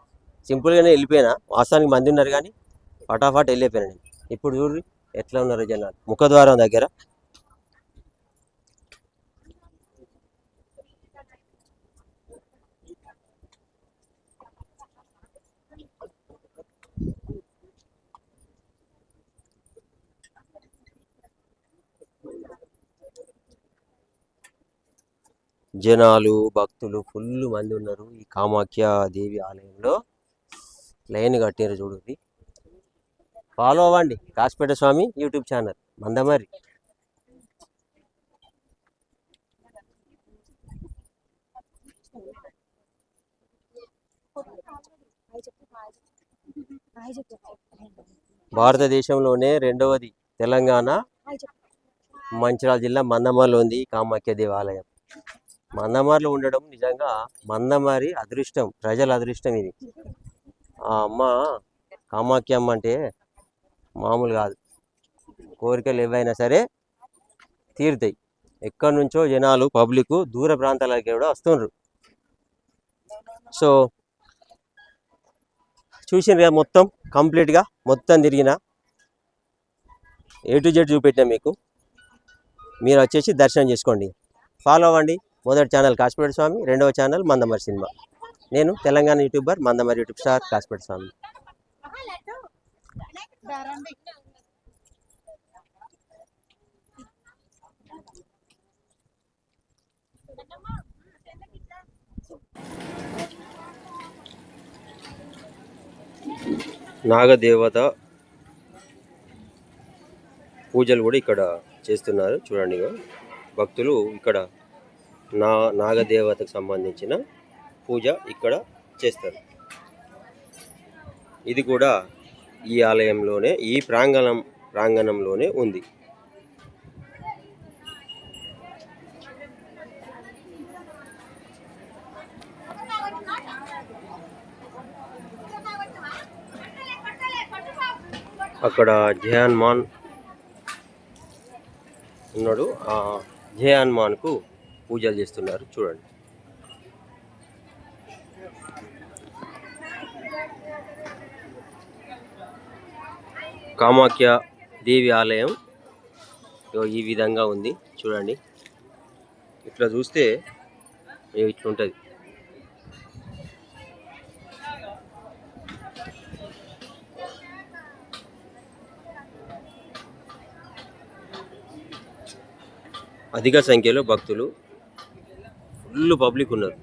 సింపుల్గానే వెళ్ళిపోయినా. వాస్తవానికి మంది ఉన్నారు కానీ ఫటాఫట్ వెళ్ళిపోయినా నేను. ఇప్పుడు చూడు ఎట్లా ఉన్నారు జనాలు ముఖద్వారం దగ్గర. జనాలు భక్తులు ఫుల్ మంది ఉన్నారు ఈ కామాఖ్య దేవి ఆలయంలో. లైన్ కట్టారు చూడు. ఫాలో అవ్వండి కాశీపేట స్వామి యూట్యూబ్ ఛానల్ మందమరి. భారతదేశంలోనే రెండవది తెలంగాణ మంచిర్యాల జిల్లా మందమరిలో ఉంది కామాఖ్య దేవాలయం. మందమారిలో ఉండడం నిజంగా మందమారి అదృష్టం, ప్రజల అదృష్టం ఇది. ఆ అమ్మ కామాఖ్య అమ్మ అంటే మామూలు కాదు. కోరికలు ఏవైనా సరే తీరుతాయి. ఎక్కడి నుంచో జనాలు పబ్లిక్ దూర ప్రాంతాలకి కూడా వస్తుండ్రు. సో చూసిండ్రు కదా, మొత్తం కంప్లీట్గా మొత్తం తిరిగిన A to Z చూపెట్టినా మీకు. మీరు వచ్చేసి దర్శనం చేసుకోండి, ఫాలో అవ్వండి. మొదటి ఛానల్ కాశీపేట స్వామి, రెండవ ఛానల్ మందమరి సినిమా. నేను Telangana YouTuber Mandamarri YouTube star Kasipeta Swamy. నాగదేవత పూజలు కూడా ఇక్కడ చేస్తున్నారు చూడండి. భక్తులు ఇక్కడ నాగదేవతకు సంబంధించిన పూజ ఇక్కడ చేస్తారు. ఇది కూడా ఈ ఆలయంలోనే, ఈ ప్రాంగణంలోనే ఉంది. అక్కడ జయహనుమాన్ ఉన్నాడు. ఆ జయహనుమాన్కు పూజలు చేస్తున్నారు చూడండి. కామాఖ్య దేవి ఆలయం ఈ విధంగా ఉంది చూడండి. ఇట్లా చూస్తే ఇట్లుంటుంది. అధిక సంఖ్యలో భక్తులు, ఫుల్ పబ్లిక్ ఉన్నారు.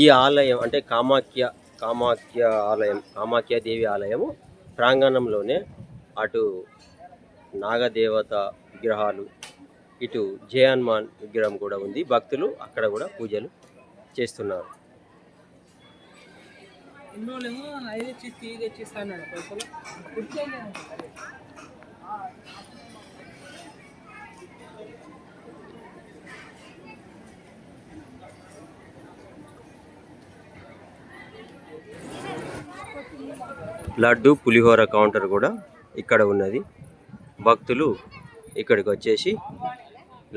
ఈ ఆలయం అంటే కామాఖ్య ఆలయం, కామాఖ్య దేవి ఆలయము ప్రాంగణంలోనే అటు నాగదేవత విగ్రహాలు, ఇటు జయహనుమాన్ విగ్రహం కూడా ఉంది. భక్తులు అక్కడ కూడా పూజలు చేస్తున్నారు. లడ్డు పులిహోర కౌంటర్ కూడా ఇక్కడ ఉన్నది. భక్తులు ఇక్కడికి వచ్చేసి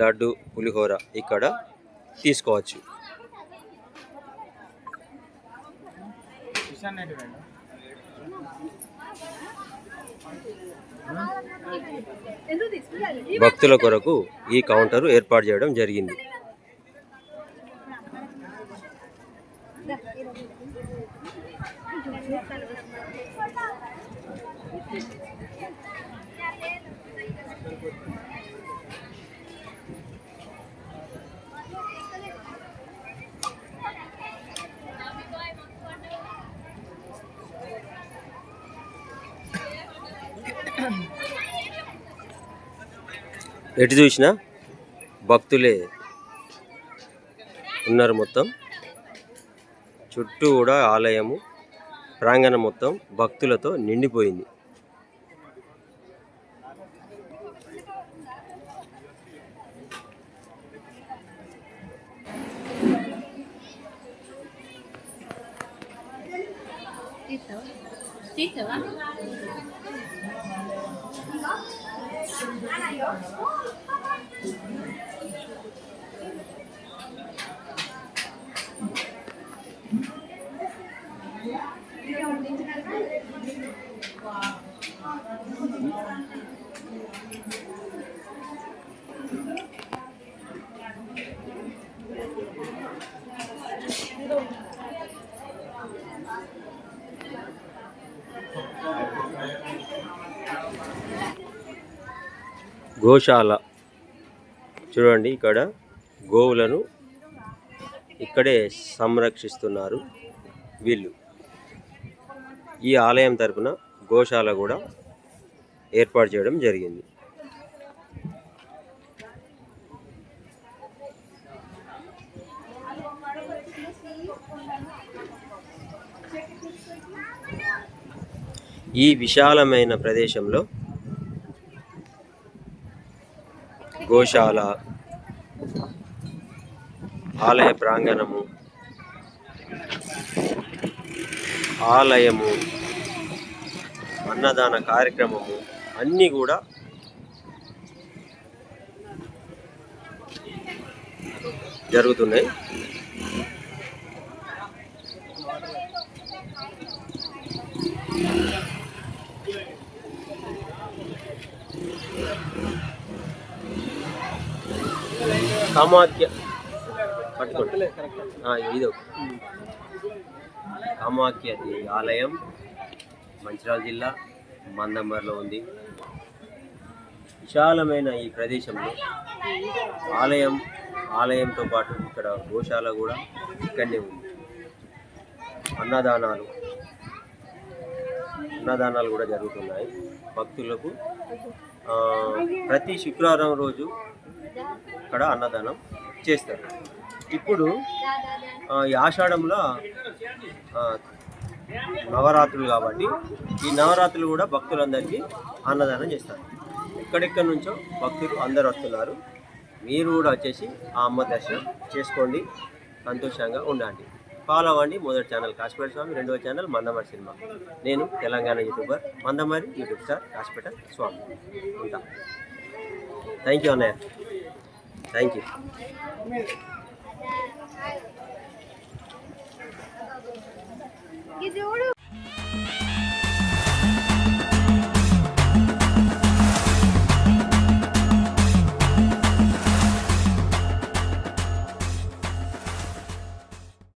లడ్డు పులిహోర ఇక్కడ తీసుకోవచ్చు. భక్తుల కొరకు ఈ కౌంటర్ ఏర్పాటు చేయడం జరిగింది. ఎటు చూసినా భక్తులే ఉన్నారు. మొత్తం చుట్టూ కూడా ఆలయము ప్రాంగణం మొత్తం భక్తులతో నిండిపోయింది. గోశాల చూడండి, ఇక్కడ గోవులను ఇక్కడే సంరక్షిస్తున్నారు. వీళ్ళు. ఈ ఆలయం తరపున గోశాల కూడా ఏర్పాటు చేయడం జరిగింది. ఈ విశాలమైన ప్రదేశంలో గోశాల, ఆలయ ప్రాంగణము, ఆలయము, అన్నదాన కార్యక్రమము అన్నీ కూడా జరుగుతున్నాయి. కామాఖ్య పట్టుకోండి. ఇదో కామాఖ్య దేవి ఆలయం మంచిర్యాల జిల్లా మందమర్లో ఉంది. విశాలమైన ఈ ప్రదేశంలో ఆలయంతో పాటు ఇక్కడ గోశాల కూడా ఇక్కడనే ఉంది. అన్నదానాలు కూడా జరుగుతున్నాయి. భక్తులకు ప్రతి శుక్రవారం రోజు ఇక్కడ అన్నదానం చేస్తారు. ఇప్పుడు ఈ ఆషాఢంలో నవరాత్రులు కాబట్టి ఈ నవరాత్రులు కూడా భక్తులందరికీ అన్నదానం చేస్తారు. ఎక్కడెక్కడి నుంచో భక్తులు అందరు వస్తున్నారు. మీరు కూడా వచ్చేసి ఆ అమ్మ దర్శనం చేసుకోండి, సంతోషంగా ఉండండి. ఫాలో అవ్వండి. మొదటి ఛానల్ కాశీపేట స్వామి, రెండవ ఛానల్ మందమరి సినిమా. నేను Telangana YouTuber Mandamarri YouTube star Kasipeta Swamy. ఉంటా. థ్యాంక్ యూ అన్నయ్య. Thank you.